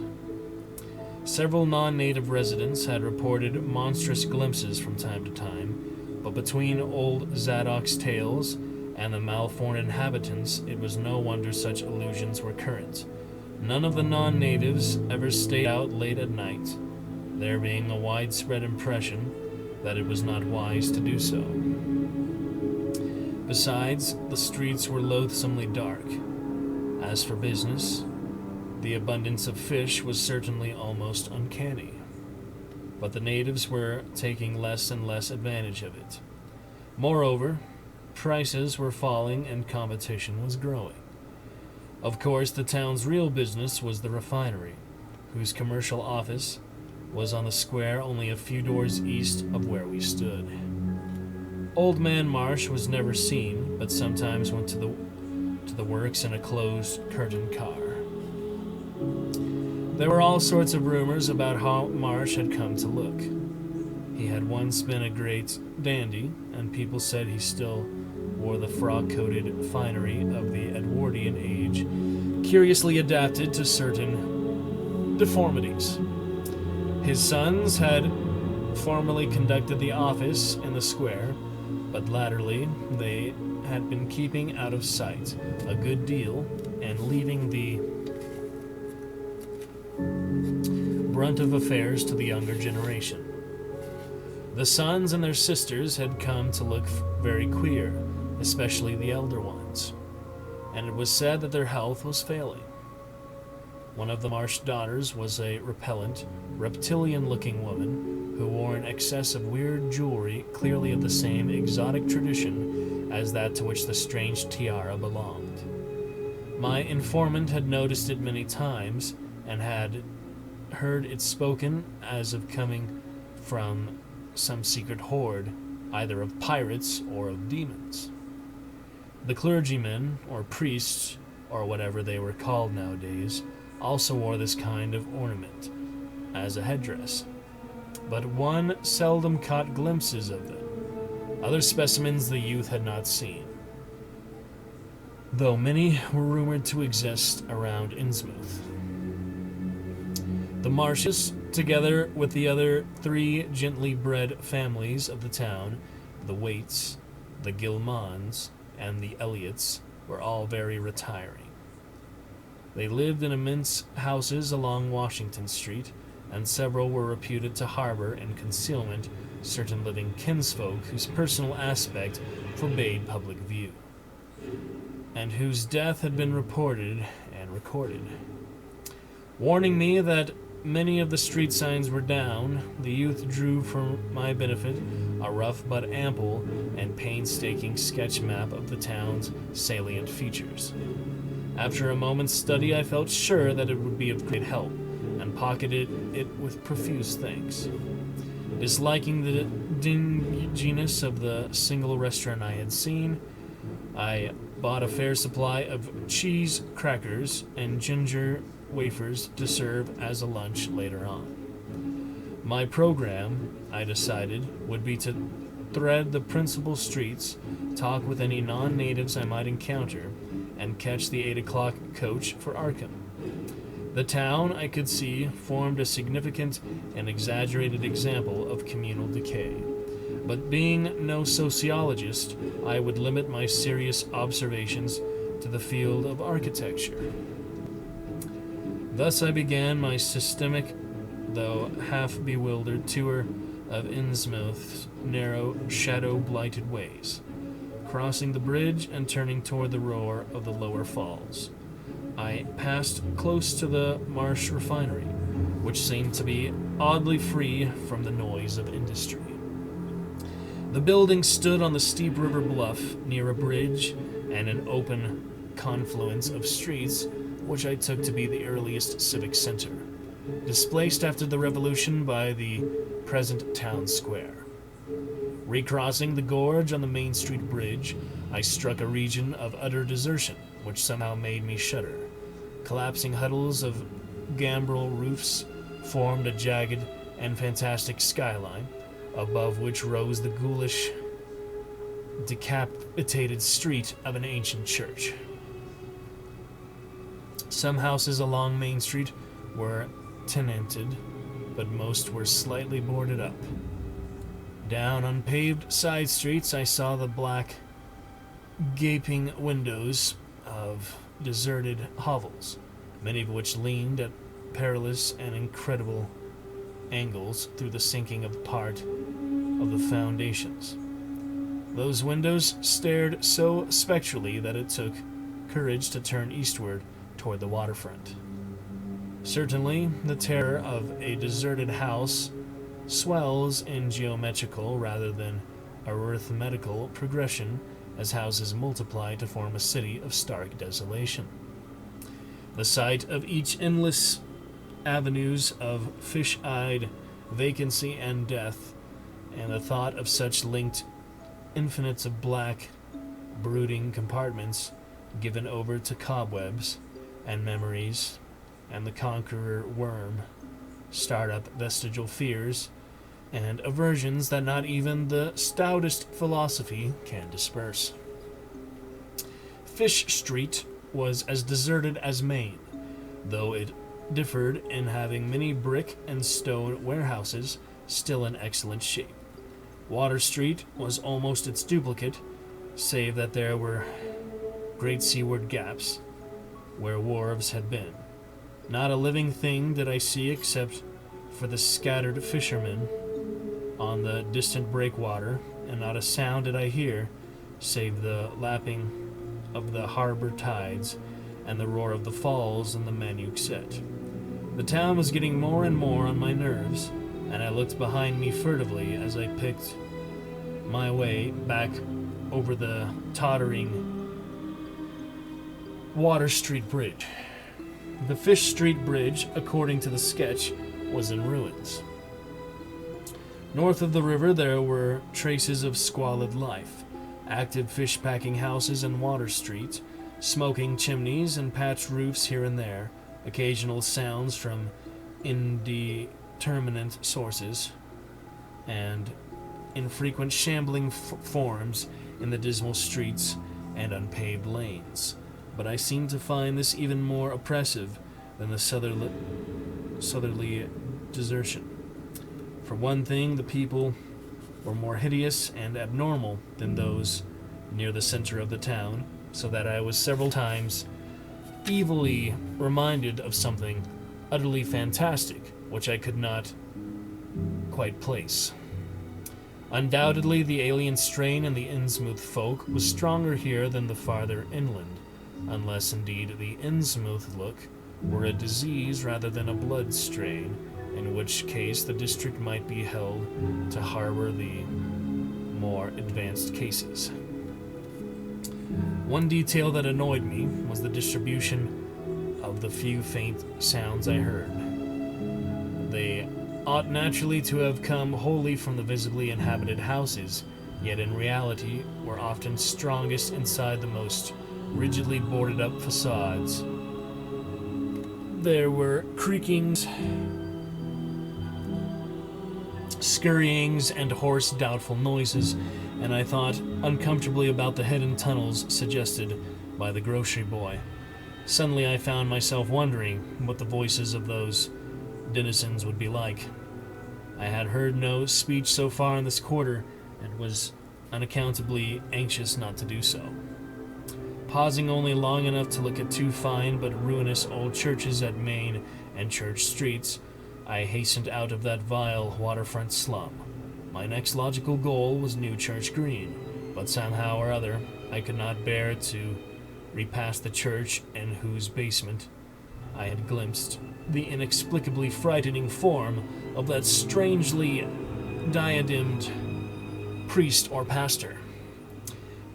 Several non-native residents had reported monstrous glimpses from time to time, but between old Zadok's tales and the Malforn inhabitants, it was no wonder such illusions were current. None of the non-natives ever stayed out late at night, there being a widespread impression that it was not wise to do so. Besides, the streets were loathsomely dark. As for business, the abundance of fish was certainly almost uncanny, but the natives were taking less and less advantage of it. Moreover, prices were falling and competition was growing. Of course, the town's real business was the refinery, whose commercial office was on the square only a few doors east of where we stood. Old Man Marsh was never seen, but sometimes went to the works in a closed curtained car. There were all sorts of rumors about how Marsh had come to look. He had once been a great dandy, and people said he still wore the frog-coated finery of the Edwardian age, curiously adapted to certain deformities. His sons had formerly conducted the office in the square, but latterly they had been keeping out of sight a good deal and leaving the brunt of affairs to the younger generation. The sons and their sisters had come to look very queer, especially the elder ones, and it was said that their health was failing. One of the Marsh daughters was a repellent, reptilian-looking woman who wore an excess of weird jewelry clearly of the same exotic tradition as that to which the strange tiara belonged. My informant had noticed it many times and had heard it spoken as of coming from some secret horde, either of pirates or of demons. The clergymen, or priests, or whatever they were called nowadays, also wore this kind of ornament as a headdress, but one seldom caught glimpses of them. Other specimens the youth had not seen, though many were rumored to exist around Innsmouth. The Marshes, together with the other 3 gently bred families of the town, the Waits, the Gilmans, and the Elliots, were all very retiring. They lived in immense houses along Washington Street, and several were reputed to harbor in concealment certain living kinsfolk whose personal aspect forbade public view, and whose death had been reported and recorded. Warning me that many of the street signs were down, the youth drew for my benefit a rough but ample and painstaking sketch map of the town's salient features. After a moment's study, I felt sure that it would be of great help, and pocketed it with profuse thanks. Disliking the dinginess of the single restaurant I had seen, I bought a fair supply of cheese, crackers, and ginger wafers to serve as a lunch later on. My program, I decided, would be to thread the principal streets, talk with any non-natives I might encounter, and catch the 8 o'clock coach for Arkham. The town, I could see, formed a significant and exaggerated example of communal decay. But being no sociologist, I would limit my serious observations to the field of architecture. Thus I began my systemic, though half-bewildered, tour of Innsmouth's narrow, shadow-blighted ways, crossing the bridge and turning toward the roar of the lower falls. I passed close to the Marsh refinery, which seemed to be oddly free from the noise of industry. The building stood on the steep river bluff near a bridge and an open confluence of streets, which I took to be the earliest civic center, displaced after the Revolution by the present town square. Recrossing the gorge on the Main Street Bridge, I struck a region of utter desertion, which somehow made me shudder. Collapsing huddles of gambrel roofs formed a jagged and fantastic skyline, above which rose the ghoulish, decapitated street of an ancient church. Some houses along Main Street were tenanted, but most were slightly boarded up. Down unpaved side streets, I saw the black, gaping windows of deserted hovels, many of which leaned at perilous and incredible angles through the sinking of part of the foundations. Those windows stared so spectrally that it took courage to turn eastward toward the waterfront. Certainly, the terror of a deserted house swells in geometrical rather than arithmetical progression as houses multiply to form a city of stark desolation. The sight of each endless avenues of fish-eyed vacancy and death, and the thought of such linked infinites of black, brooding compartments given over to cobwebs and memories and the conqueror worm, start up vestigial fears and aversions that not even the stoutest philosophy can disperse. Fish Street was as deserted as Maine, though it differed in having many brick and stone warehouses still in excellent shape. Water Street was almost its duplicate, save that there were great seaward gaps where wharves had been. Not a living thing did I see except for the scattered fishermen on the distant breakwater, and not a sound did I hear save the lapping of the harbor tides and the roar of the falls in the Maneuxet. The town was getting more and more on my nerves, and I looked behind me furtively as I picked my way back over the tottering Water Street Bridge. The Fish Street Bridge, according to the sketch, was in ruins. North of the river there were traces of squalid life, active fish-packing houses in Water Street, smoking chimneys and patched roofs here and there, occasional sounds from indeterminate sources, and infrequent shambling forms in the dismal streets and unpaved lanes. But I seem to find this even more oppressive than the southerly desertion. For one thing, the people were more hideous and abnormal than those near the center of the town, so that I was several times evilly reminded of something utterly fantastic, which I could not quite place. Undoubtedly, the alien strain in the Innsmouth folk was stronger here than the farther inland, unless indeed the Innsmouth look were a disease rather than a blood strain, in which case the district might be held to harbor the more advanced cases. One detail that annoyed me was the distribution of the few faint sounds I heard. They ought naturally to have come wholly from the visibly inhabited houses, yet in reality were often strongest inside the most rigidly boarded up facades. There were creakings, scurryings, and hoarse, doubtful noises, and I thought uncomfortably about the hidden tunnels suggested by the grocery boy. Suddenly I found myself wondering what the voices of those denizens would be like. I had heard no speech so far in this quarter, and was unaccountably anxious not to do so. Pausing only long enough to look at two fine but ruinous old churches at Main and Church Streets, I hastened out of that vile waterfront slum. My next logical goal was New Church Green, but somehow or other I could not bear to repass the church in whose basement I had glimpsed the inexplicably frightening form of that strangely diademed priest or pastor.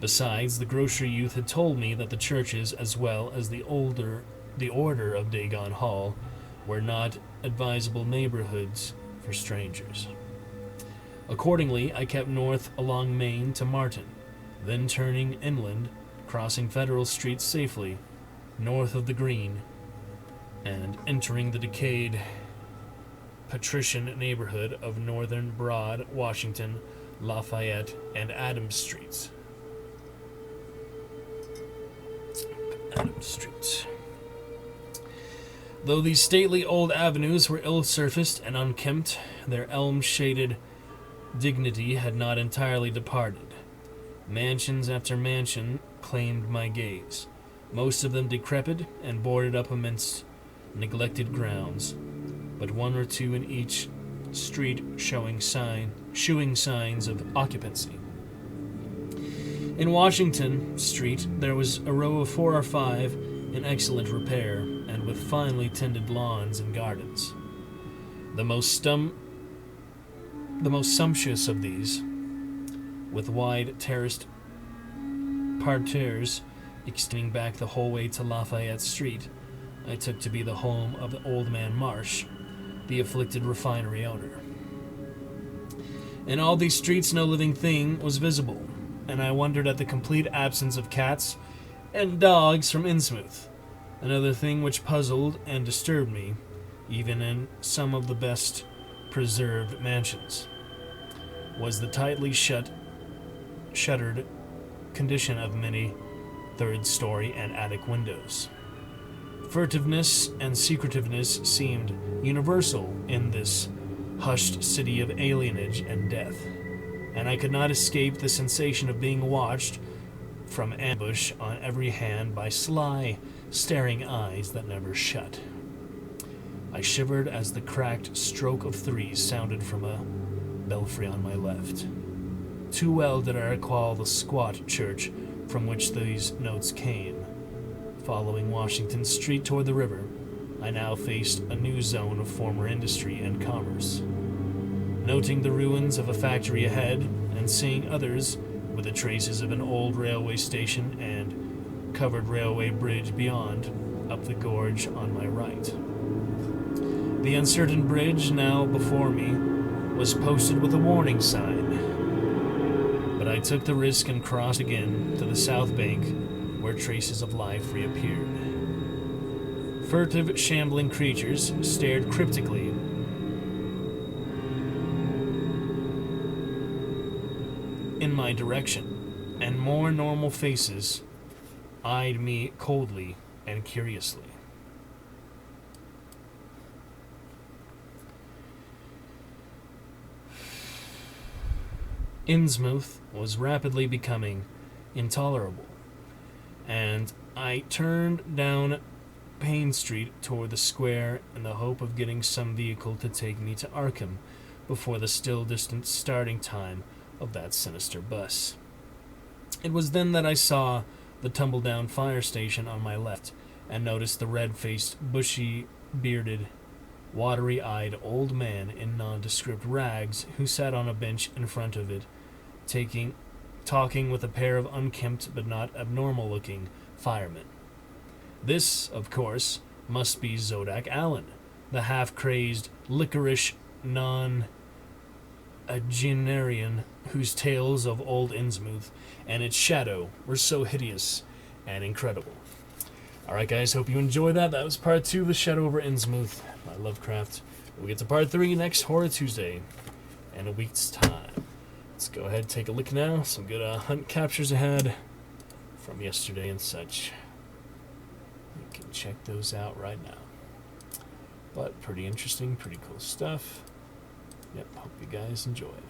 Besides, the grocery youth had told me that the churches, as well as the Order of Dagon Hall, were not advisable neighborhoods for strangers. Accordingly, I kept north along Main to Martin, then turning inland, crossing Federal Street safely, north of the Green, and entering the decayed patrician neighborhood of Northern Broad, Washington, Lafayette, and Adams Streets. Though these stately old avenues were ill-surfaced and unkempt, their elm-shaded dignity had not entirely departed. Mansions after mansion claimed my gaze, most of them decrepit and boarded up amidst neglected grounds, but one or two in each street shewing signs of occupancy. In Washington Street, there was a row of 4 or 5 in excellent repair, and with finely tended lawns and gardens. The most sumptuous of these, with wide terraced parterres extending back the whole way to Lafayette Street, I took to be the home of the old man Marsh, the afflicted refinery owner. In all these streets no living thing was visible, and I wondered at the complete absence of cats and dogs from Innsmouth, another thing which puzzled and disturbed me, even in some of the best preserved mansions. was the tightly shuttered condition of many third-story and attic windows. Furtiveness and secretiveness seemed universal in this hushed city of alienage and death, and I could not escape the sensation of being watched from ambush on every hand by sly, staring eyes that never shut. I shivered as the cracked stroke of 3 sounded from a belfry on my left. Too well did I recall the squat church from which these notes came. Following Washington Street toward the river, I now faced a new zone of former industry and commerce. Noting the ruins of a factory ahead and seeing others with the traces of an old railway station and covered railway bridge beyond, up the gorge on my right. The uncertain bridge now before me was posted with a warning sign, but I took the risk and crossed again to the south bank where traces of life reappeared. Furtive, shambling creatures stared cryptically in my direction, and more normal faces eyed me coldly and curiously. Innsmouth was rapidly becoming intolerable, and I turned down Payne Street toward the square in the hope of getting some vehicle to take me to Arkham before the still distant starting time of that sinister bus. It was then that I saw the tumble-down fire station on my left and noticed the red-faced, bushy-bearded, watery-eyed old man in nondescript rags who sat on a bench in front of it, talking with a pair of unkempt but not abnormal-looking firemen. This, of course, must be Zodak Allen, the half-crazed, licorice non-agenarian whose tales of old Innsmouth and its shadow were so hideous and incredible. Alright guys, hope you enjoyed that. That was part 2 of The Shadow over Innsmouth by Lovecraft. We'll get to part 3 next Horror Tuesday in a week's time. Let's go ahead and take a look now. Some good hunt captures ahead from yesterday and such. You can check those out right now. But pretty interesting, pretty cool stuff. Yep, hope you guys enjoyed.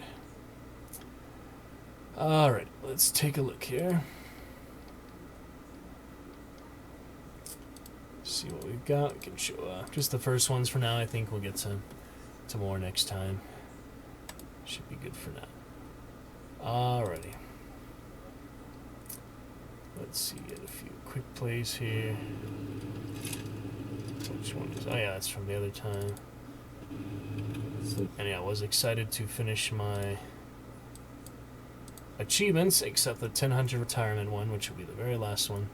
Alright, let's take a look here. See what we've got. We can show just the first ones for now. I think we'll get to more next time. Should be good for now. Alrighty. Let's see, get a few quick plays here. Which one is... Oh yeah, that's from the other time. And yeah, I was excited to finish my achievements, except the 1000 retirement one, which will be the very last one.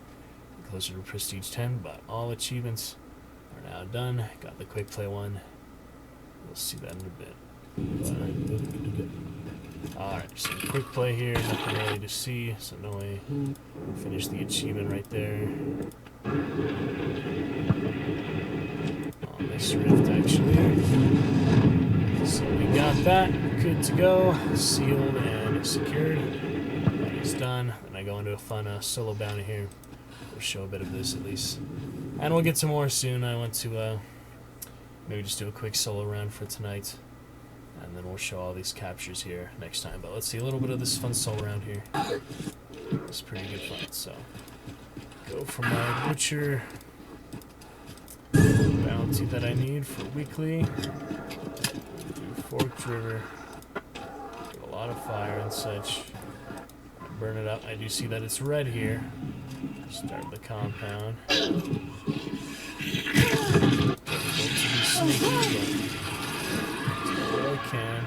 Closer to Prestige 10, but all achievements are now done. Got the quick play one. We'll see that in a bit. Alright, just a quick play here, nothing really to see, so no way. Finish the achievement right there. On this rift, actually. So we got that, good to go, sealed and secured. That is done. And I go into a fun solo bounty here. We'll show a bit of this at least. And we'll get some more soon. I want to maybe just do a quick solo round for tonight. And then we'll show all these captures here next time. But let's see a little bit of this fun solo round here. It's pretty good fun. So, go for my butcher bounty that I need for weekly. Do Forked River. Get a lot of fire and such. Burn it up. I do see that it's red here. Start the compound. Difficult to be sneaky, but do what I can.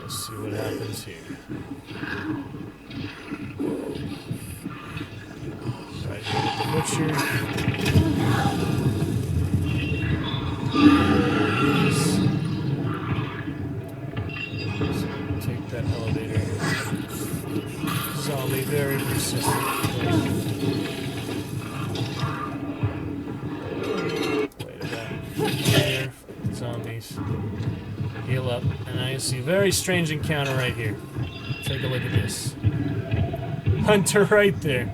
Let's see what happens here. Right here with the butcher. So take that elevator. Zombie, very persistent. Wait a minute. There, zombies. up, and I see a very strange encounter right here. Take a look at this. Hunter right there.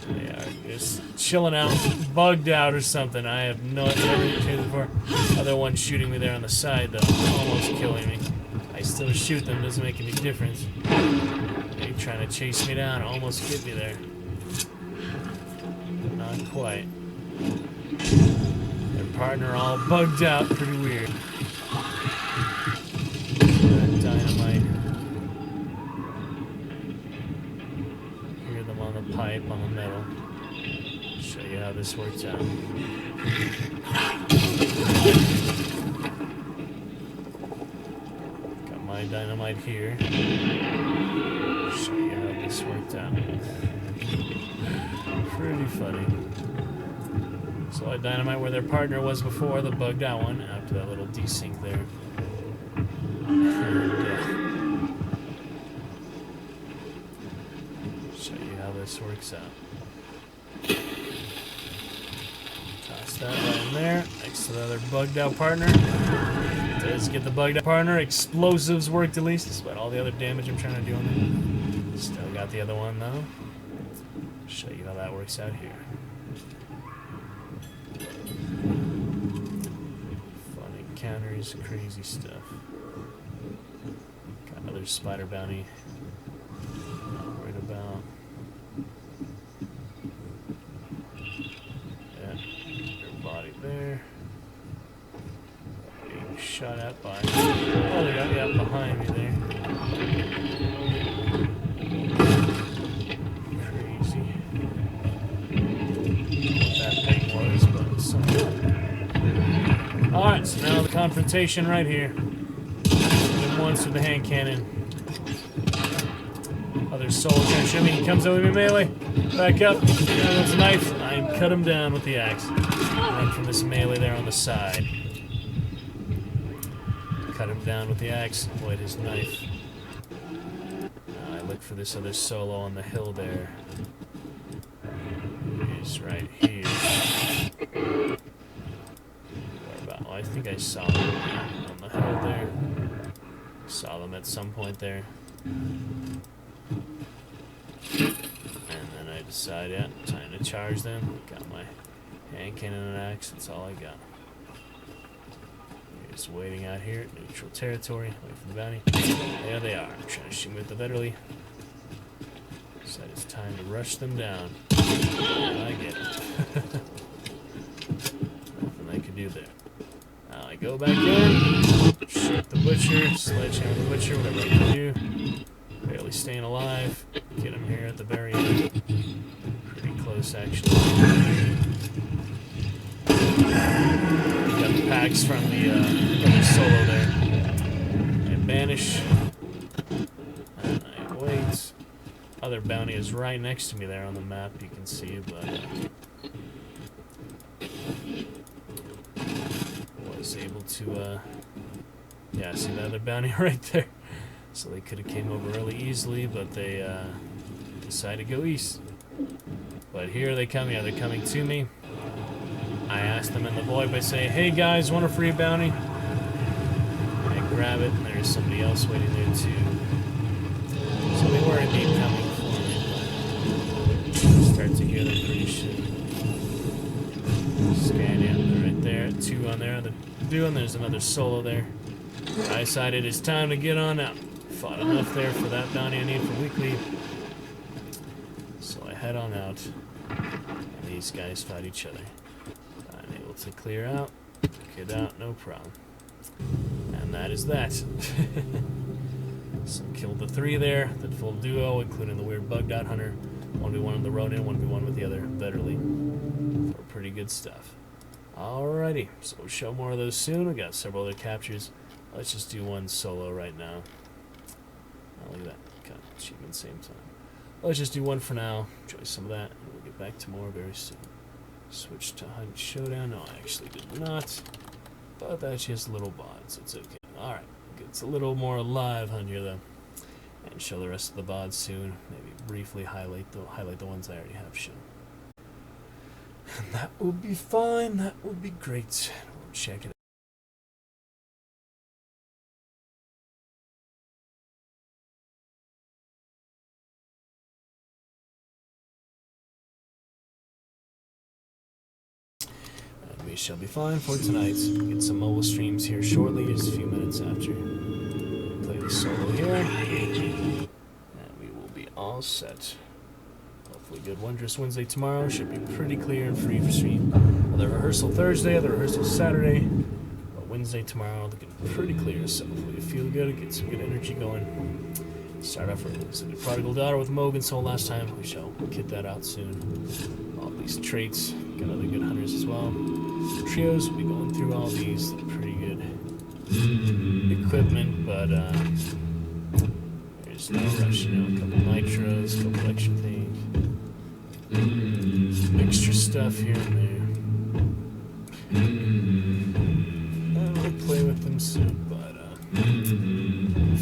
They are just chilling out, bugged out or something. I have no idea what it is before. Other one shooting me there on the side, though, almost killing me. I still shoot them, doesn't make any difference. They trying to chase me down, almost get me there. Not quite. Their partner all bugged out, pretty weird. Dynamite. Hear them on the pipe, on the metal. Show you how this works out. Got my dynamite here. Show you how this worked out. Pretty funny. So I dynamite where their partner was before, the bugged out one, after that little desync there. And, show you how this works out. Toss that right in there, next to the other bugged out partner. Does get the bugged out partner. Explosives worked at least, despite all the other damage I'm trying to do on them. Still got the other one though. Show you how that works out here. Fun encounters, crazy stuff. Got another spider bounty. Not worried about. Yeah, your body there. Being shot at by. Oh, they got you behind me there. Alright, so now the confrontation right here. Hit once with the hand cannon. Other soul trying to shoot me. He comes over with me melee. Back up. With a knife. I cut him down with the axe. Run from this melee there on the side. Cut him down with the axe. Avoid his knife. I look for this other solo on the hill there. He's right here. I think I saw them on the hill there. Saw them at some point there. And then I decide, yeah, time to charge them. Got my hand cannon and axe, that's all I got. Just waiting out here, neutral territory, wait for the bounty. There they are, trying to shoot me with the Vetterli. Said it's time to rush them down. And I get it. Nothing I can do there. Now I go back in, shoot the butcher, sledgehammer the butcher, whatever I can do. Barely staying alive. Get him here at the very end. Pretty close, actually. Got the packs from the solo there. I banish. And I wait. Other bounty is right next to me there on the map, you can see, but was able to, yeah, see the other bounty right there. So they could have came over really easily, but they decided to go east. But here they come, yeah, they're coming to me. I asked them in the void by saying, hey guys, want a free bounty? I grab it, and there's somebody else waiting there too. So they were indeed coming for me, but start to hear them pretty soon. Scan, yeah, they're right there. Two on there, the dude, and there's another solo there. I decided it's time to get on out. Fought enough there for that bounty I need for weekly. So I head on out, and these guys fight each other. I'm able to clear out, get out, no problem. And that is that. So killed the three there, the full duo, including the weird bugged out hunter. 1v1 on the Ronin, 1v1 with the other Vetterli. For pretty good stuff. Alrighty, so we'll show more of those soon. We got several other captures. Let's just do one solo right now. Oh, look at that. Got achievement same time. Let's just do one for now. Enjoy some of that, and we'll get back to more very soon. Switch to Hunt Showdown. No, I actually did not. But that's just little bods. It's okay. Alright. It's a little more live hunt here, though. And show the rest of the bods soon. Maybe briefly highlight the ones I already have shown. And that will be fine. That will be great. We'll check it out. shall be fine for tonight. Get some mobile streams here shortly, just a few minutes after. Play the solo here. And we will be all set. Hopefully good Wondrous Wednesday tomorrow. Should be pretty clear and free for stream. Other rehearsal Thursday, other rehearsal Saturday. But Wednesday tomorrow looking pretty clear. So hopefully you feel good, get some good energy going. Start off with the Prodigal Daughter with Mogan Soul last time. We shall get that out soon. All these traits. Got other good hunters as well. Trios, we'll be going through all these. They're pretty good equipment, but there's no rush, you know, a couple nitros, a couple extra things. Extra stuff here and there. We'll play with them soon, but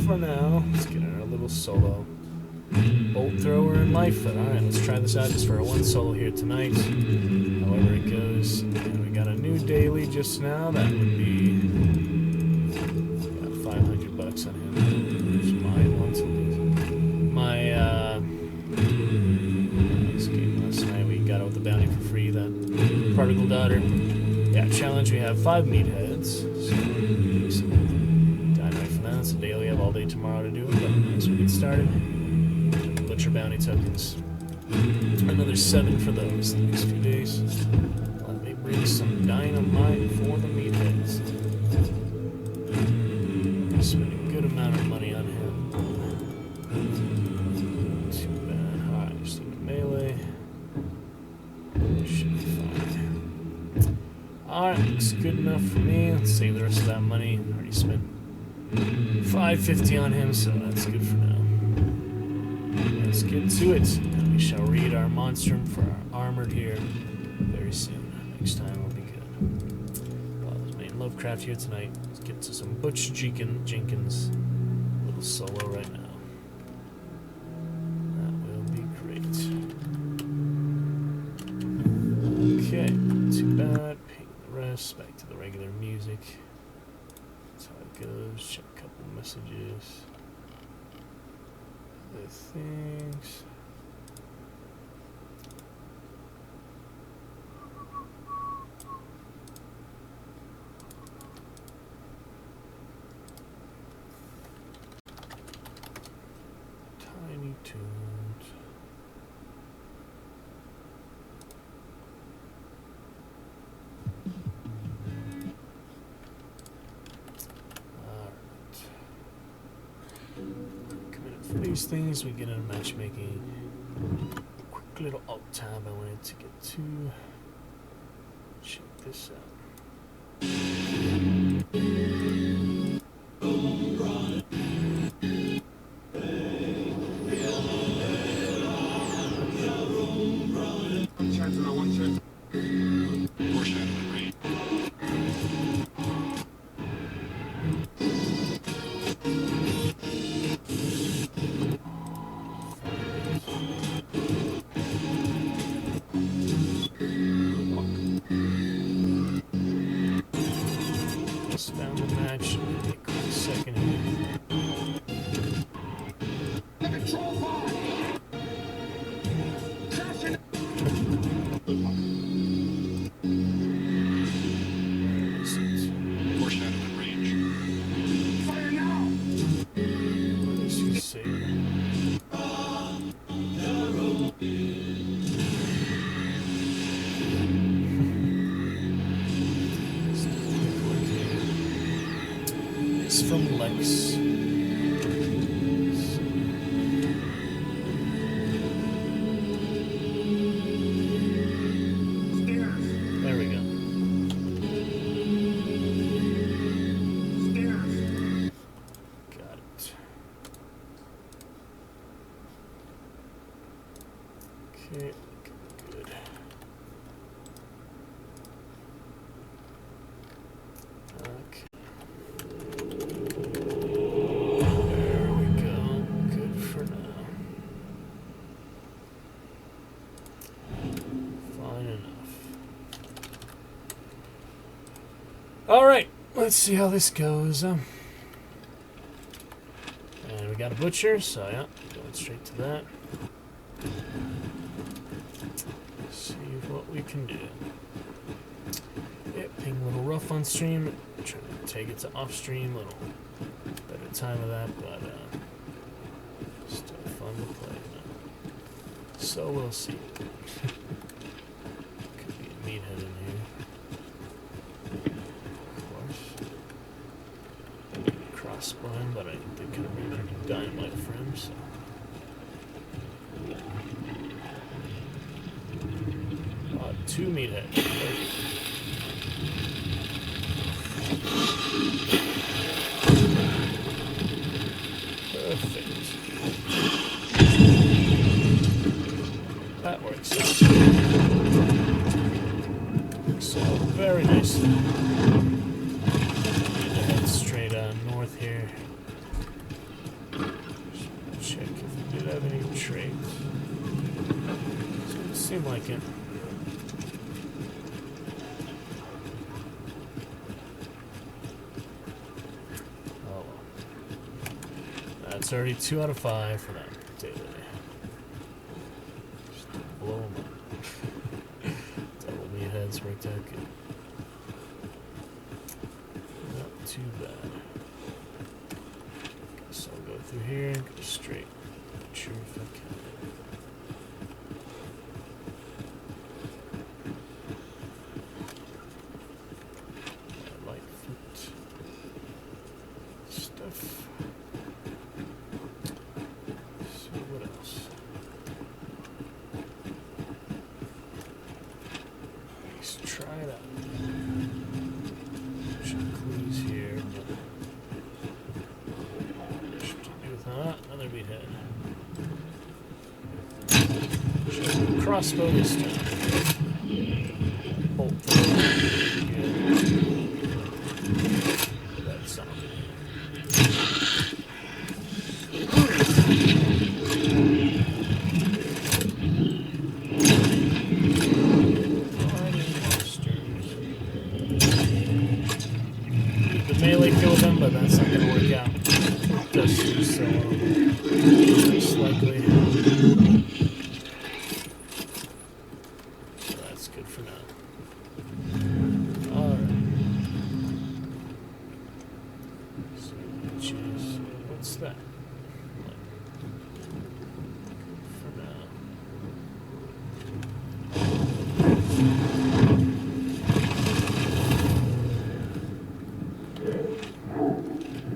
for now, let's get in our little solo. Bolt thrower and life foot. Alright, let's try this out just for our one solo here tonight. However it goes. And we got a new daily just now. That would be got $500 on him. There's my one to lose. My this game last night we got out with the bounty for free, that Prodigal Daughter. Yeah, challenge, we have 5 meatheads. So do some dynamite for that. It's a daily, we have all day tomorrow to do it, but as we get started. Butcher bounty tokens. Another 7 for those the next few days. Let me bring some dynamite for the meatheads. Spend a good amount of money on him. Too bad. Alright, just need a melee. Should be fine. Alright, looks good enough for me. Let's save the rest of that money. Already spent $5.50 on him, so that's good for now. Let's get to it. And we shall read our monstrum for our armored here very soon. Next time will be good. Well, there's main Lovecraft here tonight. Let's get to some Butch Jenkins little solo right now. That will be great. Okay, not too bad. Ping the rest. Back to the regular music. That's how it goes. Check a couple messages. Other things. Tiny Toons. For these things, we get into matchmaking. Quick little alt tab I wanted to get to. Check this out. Down the match. Take a quick second here. What does he say? From Lex. There we go. Got it. Okay, looking good. Okay. Alright, let's see how this goes. And we got a butcher, so yeah, going straight to that. See what we can do. It ping a little rough on stream. Trying to take it to off stream, a little better time of that, but still fun to play. So we'll see. Could be a meathead in here. Of course. Crossbow him, but I think they could have been pretty dynamite for him, so. Two meatheads. Perfect. That works out. So, very nice. Head straight north here. Check if we did have any traits. Doesn't seem like it. It's already 2 out of 5 for that daily. Just blow them up. Double meatheads worked out good. Not too bad. Guess I'll go through here and go straight. Not sure if I can. Lightfoot stuff. Crossbow this time. Bolt through. That's something. The melee killed him, but that's not going to work out. Just so most likely. Good for now. Alright. So, what's that? For now.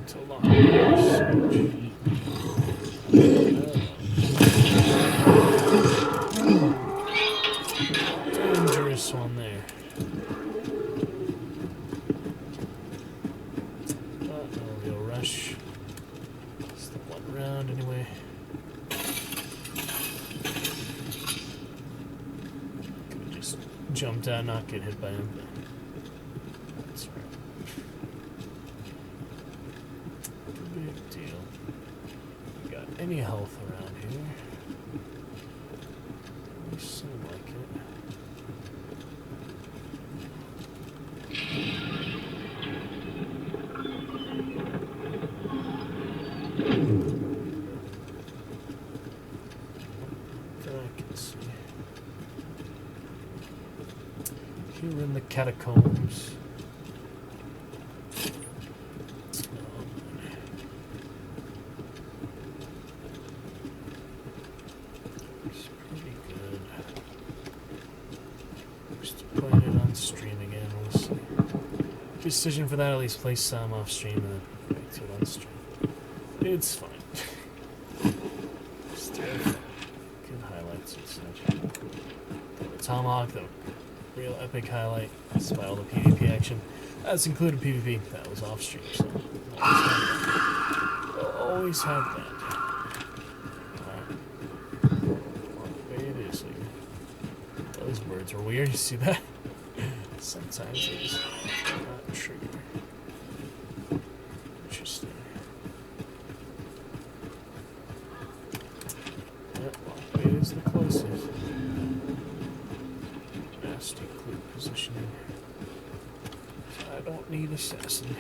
Too long. One there. No real rush. It's the one round anyway. Could have just jumped out, not get hit by him. That's right. Big deal. Got any health around here? Doesn't seem like it. Here in the catacombs. It's pretty good. Just putting it on stream again, we'll see. Decision for that, at least play some off stream and then back to it on stream. It's fine. Still good highlights and such. The Tomahawk, the real epic highlight, despite all the PvP action. That's included PvP. That was off stream, so we'll always have that. Alright. Way it is. Those birds are weird, you see that? Sometimes they just not trigger. Interesting. Yep, Lockbait is the closest. Nasty clue positioning. I don't need assassin.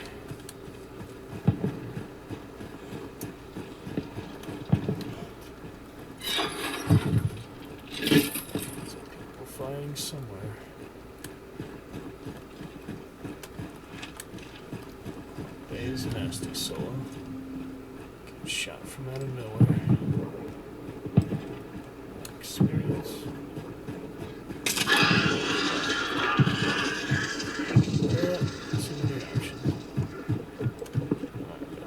Some people flying somewhere. nasty solo. Get shot from out of nowhere. Experience. Too many options. Not really.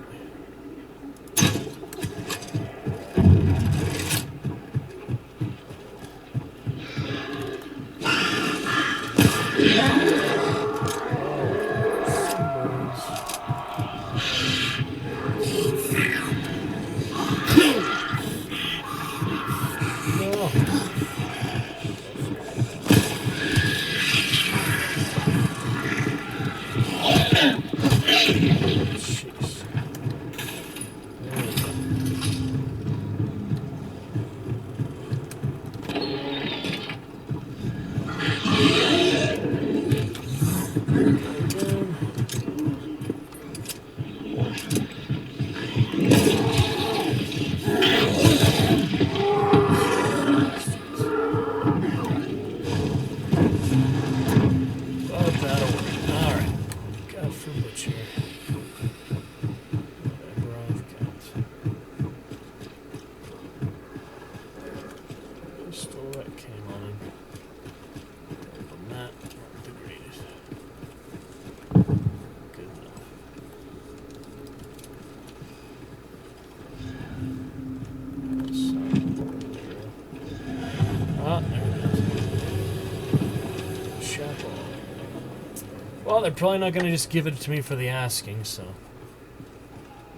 Well, they're probably not going to just give it to me for the asking, so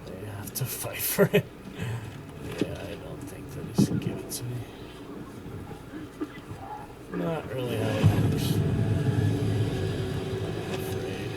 they have to fight for it. Yeah, I don't think they'll just give it to me. Not really how it works. I'm afraid.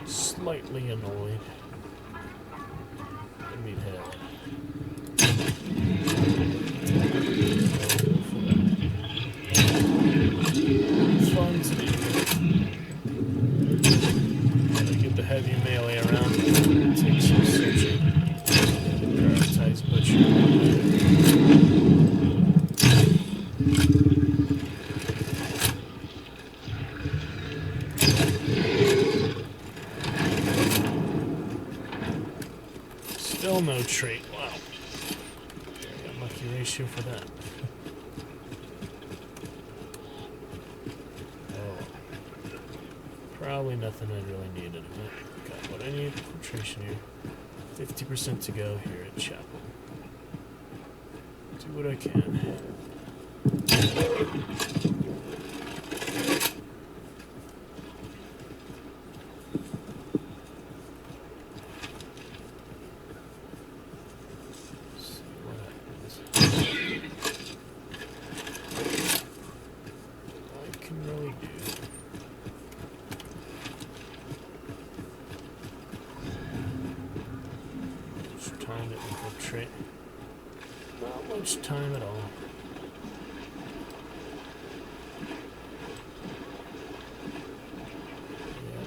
Slightly annoyed. I mean, hell. Fun to do. Gotta get the heavy melee around. Take some searching. Prioritize butcher. Still no trait. Wow. Unlucky ratio for that. Oh. Probably nothing I really needed. Got what I need. Filtration here. 50% to go here at Chapel. Do what I can. Time to infiltrate. Not much time at all. Yeah.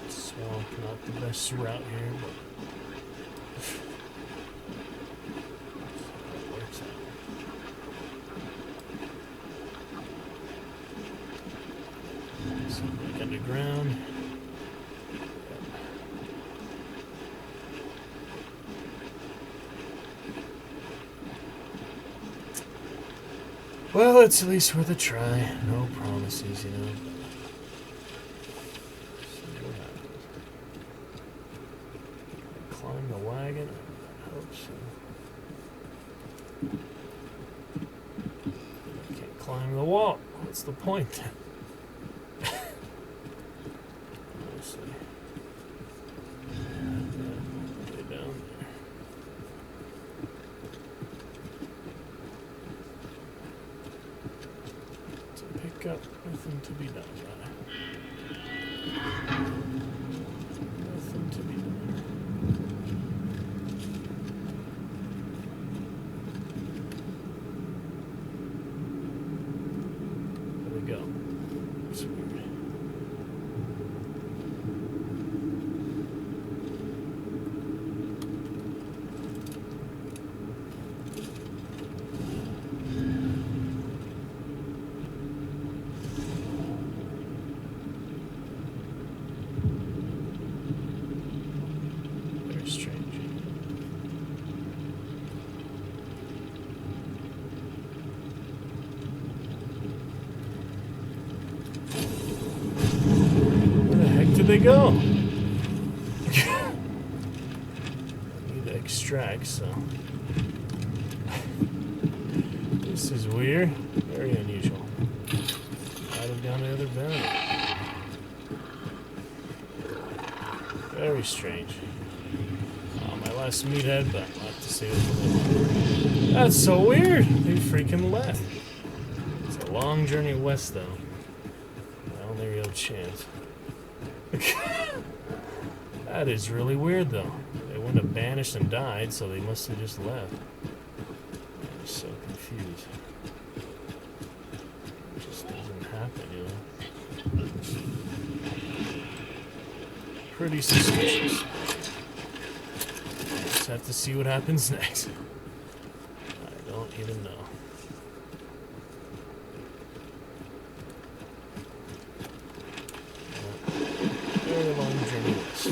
Swamp, not the best route here, but it works out. So back underground. Well, it's at least worth a try. No promises, you know. See what happens. Climb the wagon? I hope so. I can't climb the wall. What's the point? Honestly. Way down there. Got nothing to be done about it. Nothing to be done. they go? I need to extract, so. This is weird. Very unusual. Might have gone the other boundary. Very strange. Oh, my last meathead, but I'll have to save it for later. That's so weird. They freaking left. It's a long journey west, though. My only real chance. That is really weird, though. They wouldn't have banished and died, so they must have just left. I'm so confused. It just doesn't happen, you know? Pretty suspicious. Just have to see what happens next. I don't even know. Very long journey west.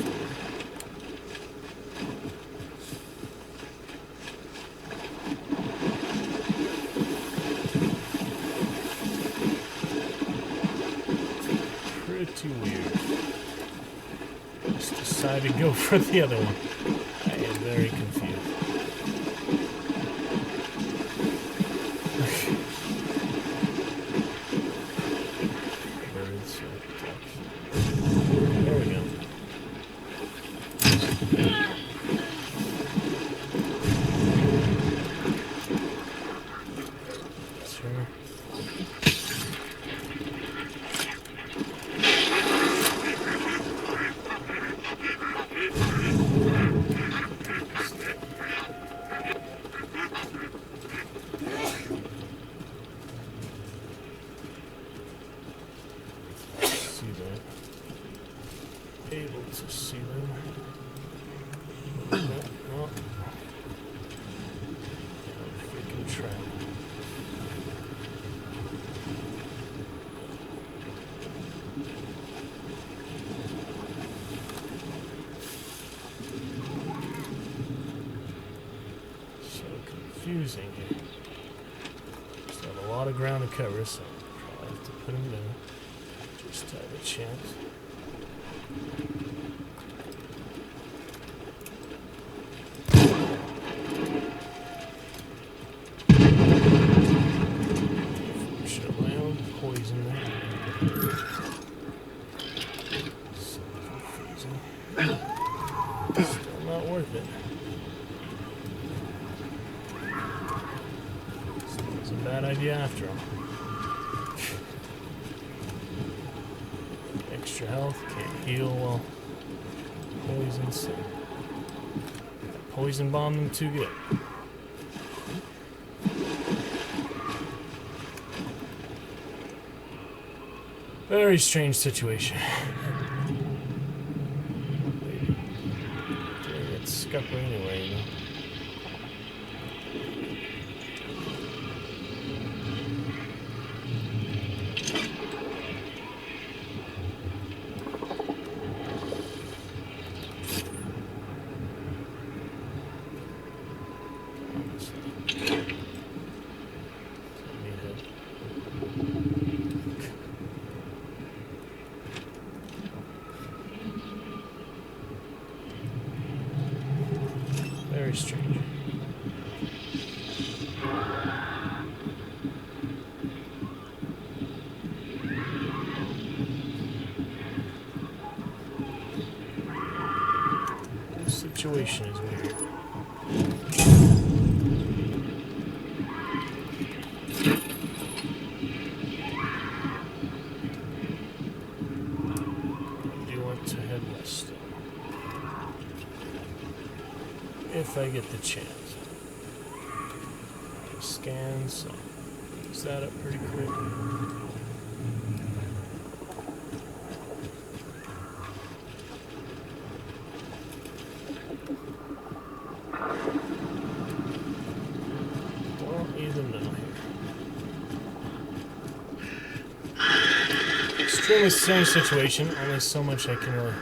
Pretty weird. Just decided to go for the other one. I am very confused. Birds, ducks. There we go. Sure. See that. Able to see them. Oh. Freaking trap. So confusing here. Just have a lot of ground to cover, so probably have to put them down. Just to have a chance. Should have my own poison there. So confusing. Still not worth it. It's a bad idea after all. Extra health, can't heal while poisoned, so poison bomb them too good. Very strange situation. Doing it scupper anyway, you know. Very strange. This situation is weird. I do want to head west, though. If I get the chance. Scan, so use that up pretty quick. Don't even know here. Extremely strange situation. Only so much I can really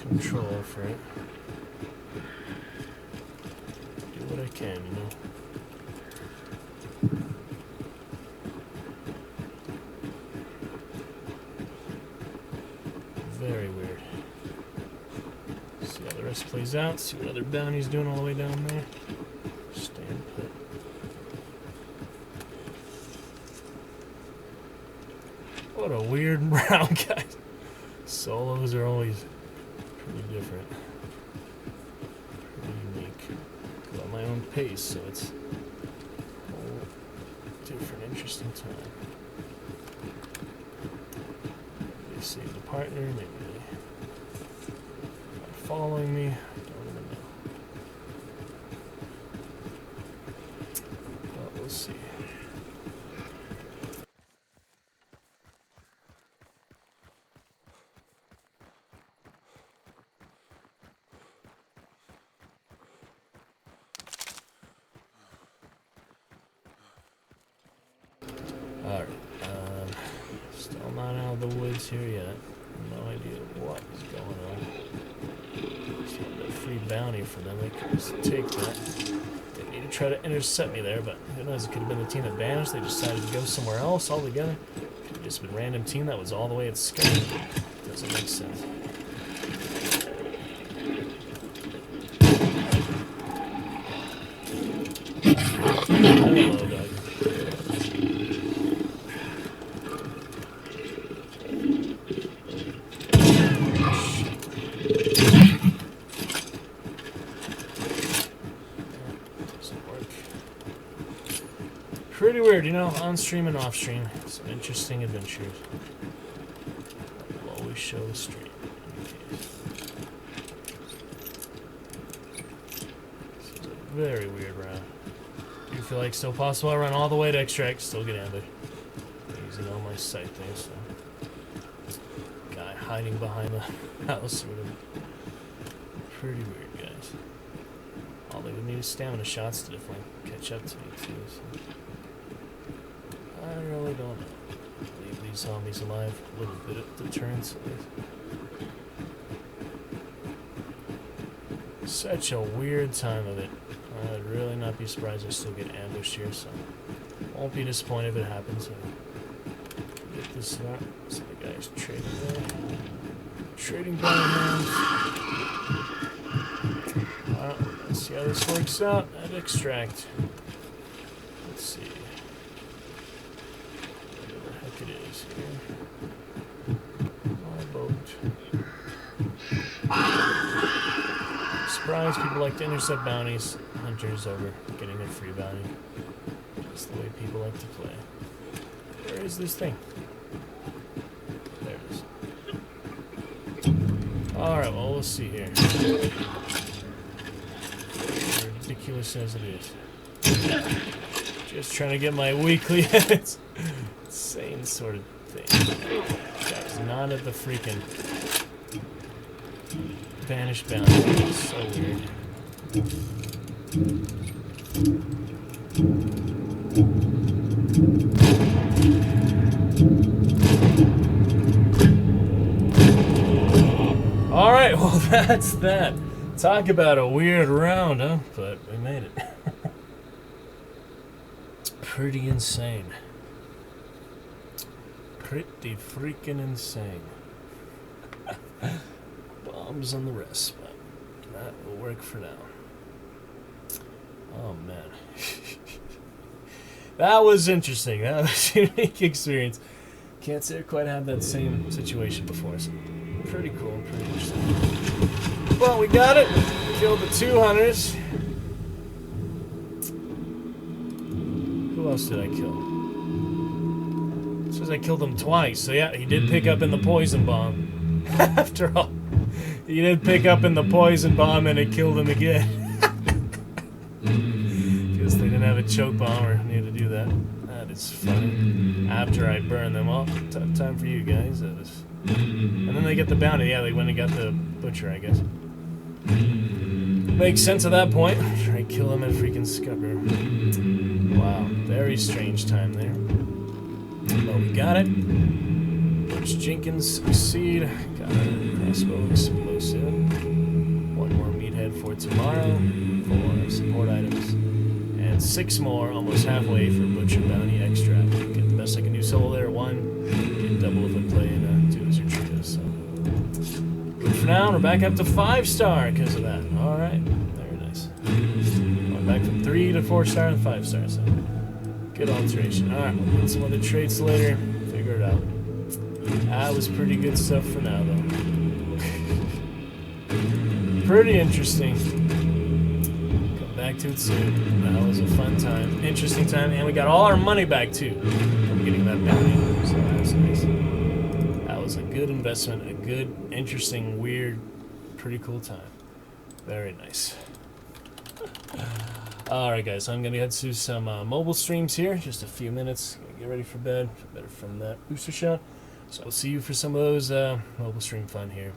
control for it. Do what I can, you know. Very weird. rest plays out. See what other bounty's doing all the way down there. Stand put. What a weird round, guys. Solos are always pretty different. Pretty unique. Go at my own pace, so it's a whole different, interesting time. Maybe they saved a partner, maybe they are following me. I don't even know. But we'll see. Alright, still not out of the woods here yet. No idea what is going on. Just wanted a free bounty for them. They could just take that. Didn't need to try to intercept me there, but who knows? It could have been the team that vanished. They decided to go somewhere else altogether. Could have just been a random team that was all the way at Sky. Doesn't make sense. Hello, dog. Pretty weird, you know, on stream and off stream. Some interesting adventures. I'll always show the stream. This is a very weird round. Do you feel like still possible? I run all the way to extract, still get ambushed. Using all my sight things, so. Guy hiding behind the house, sort of. Pretty weird, guys. All they would need is stamina shots to definitely catch up to me, too, so. I really don't know. Leave these zombies alive. A little bit of deterrence. Such a weird time of it. I'd really not be surprised I still get ambushed here, so won't be disappointed if it happens. Get this out. So the guy's trading there. Trading diamonds. Well, let's see how this works out at extract. Let's see. It is here. My boat. Surprise, people like to intercept bounties. Hunters over getting a free bounty. Just the way people like to play. Where is this thing? There it is. Alright, well, we'll see here. Ridiculous as it is. Just trying to get my weekly hits. Insane sort of thing. Guy's not at the freaking vanished bounty. It's so weird. Alright, well that's that. Talk about a weird round, huh? But we made it. Pretty insane. Pretty freaking insane. Bombs on the wrist, but that will work for now. Oh man. That was interesting. That was a unique experience. Can't say I quite had that same situation before, so pretty cool, pretty interesting. Well, we got it. Killed the 2 hunters. Who else did I kill? It says I killed him twice, so yeah, he did pick up in the poison bomb. After all, he did pick up in the poison bomb and it killed him again. Because they didn't have a choke bomb or needed to do that. That is funny. After I burned them all. Tough time for you guys. That was... And then they get the bounty. Yeah, they went and got the butcher, I guess. Makes sense at that point. Try to kill him at freaking Scupper. Wow, very strange time there. But we got it. Butch Jenkins succeed. Got a crossbow explosive. 1 more meathead for tomorrow. 4 support items. And 6 more, almost halfway for Butcher Bounty Extract. Get the best I can do solo there. 1. Get double if I play in 2s or 3s. So. Good for now. now. We're back up to 5-star because of that. All right, very nice. Going back from 3 to 4-star and 5-star. So good alteration. All right, we'll get some other traits later. Figure it out. That was pretty good stuff for now, though. Pretty interesting. Come back to it soon. That was a fun time, interesting time, and we got all our money back too from getting that bounty. So that was nice. That was a good investment, a good, interesting, weird, pretty cool time. Very nice. Alright guys, I'm going to head to some mobile streams here, just a few minutes. Gonna get ready for bed, better from that booster shot. So I'll see you for some of those mobile stream fun here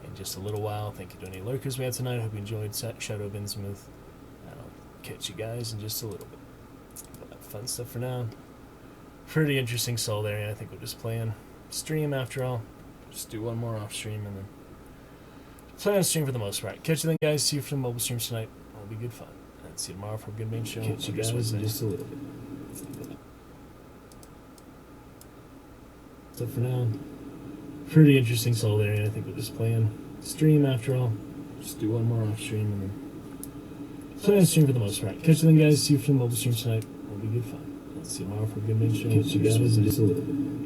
in just a little while. Thank you to any lurkers we had tonight. Hope you enjoyed Shadow of Innsmouth. I'll catch you guys in just a little bit. But fun stuff for now. Pretty interesting soul there. I think we'll just play on stream after all. Just do one more off stream and then play on stream for the most part. Catch you then guys. See you for the mobile streams tonight. It'll be good fun. And see you tomorrow for a good main show. Catch you guys in just a little bit. So for now, pretty interesting soul there. I think we'll just play on stream after all. Just do one more off stream and then play on stream for the most part. Catch you then guys. See you for the mobile streams tonight. It'll be good fun. And see you tomorrow for a good main show. Catch you guys in just a little bit.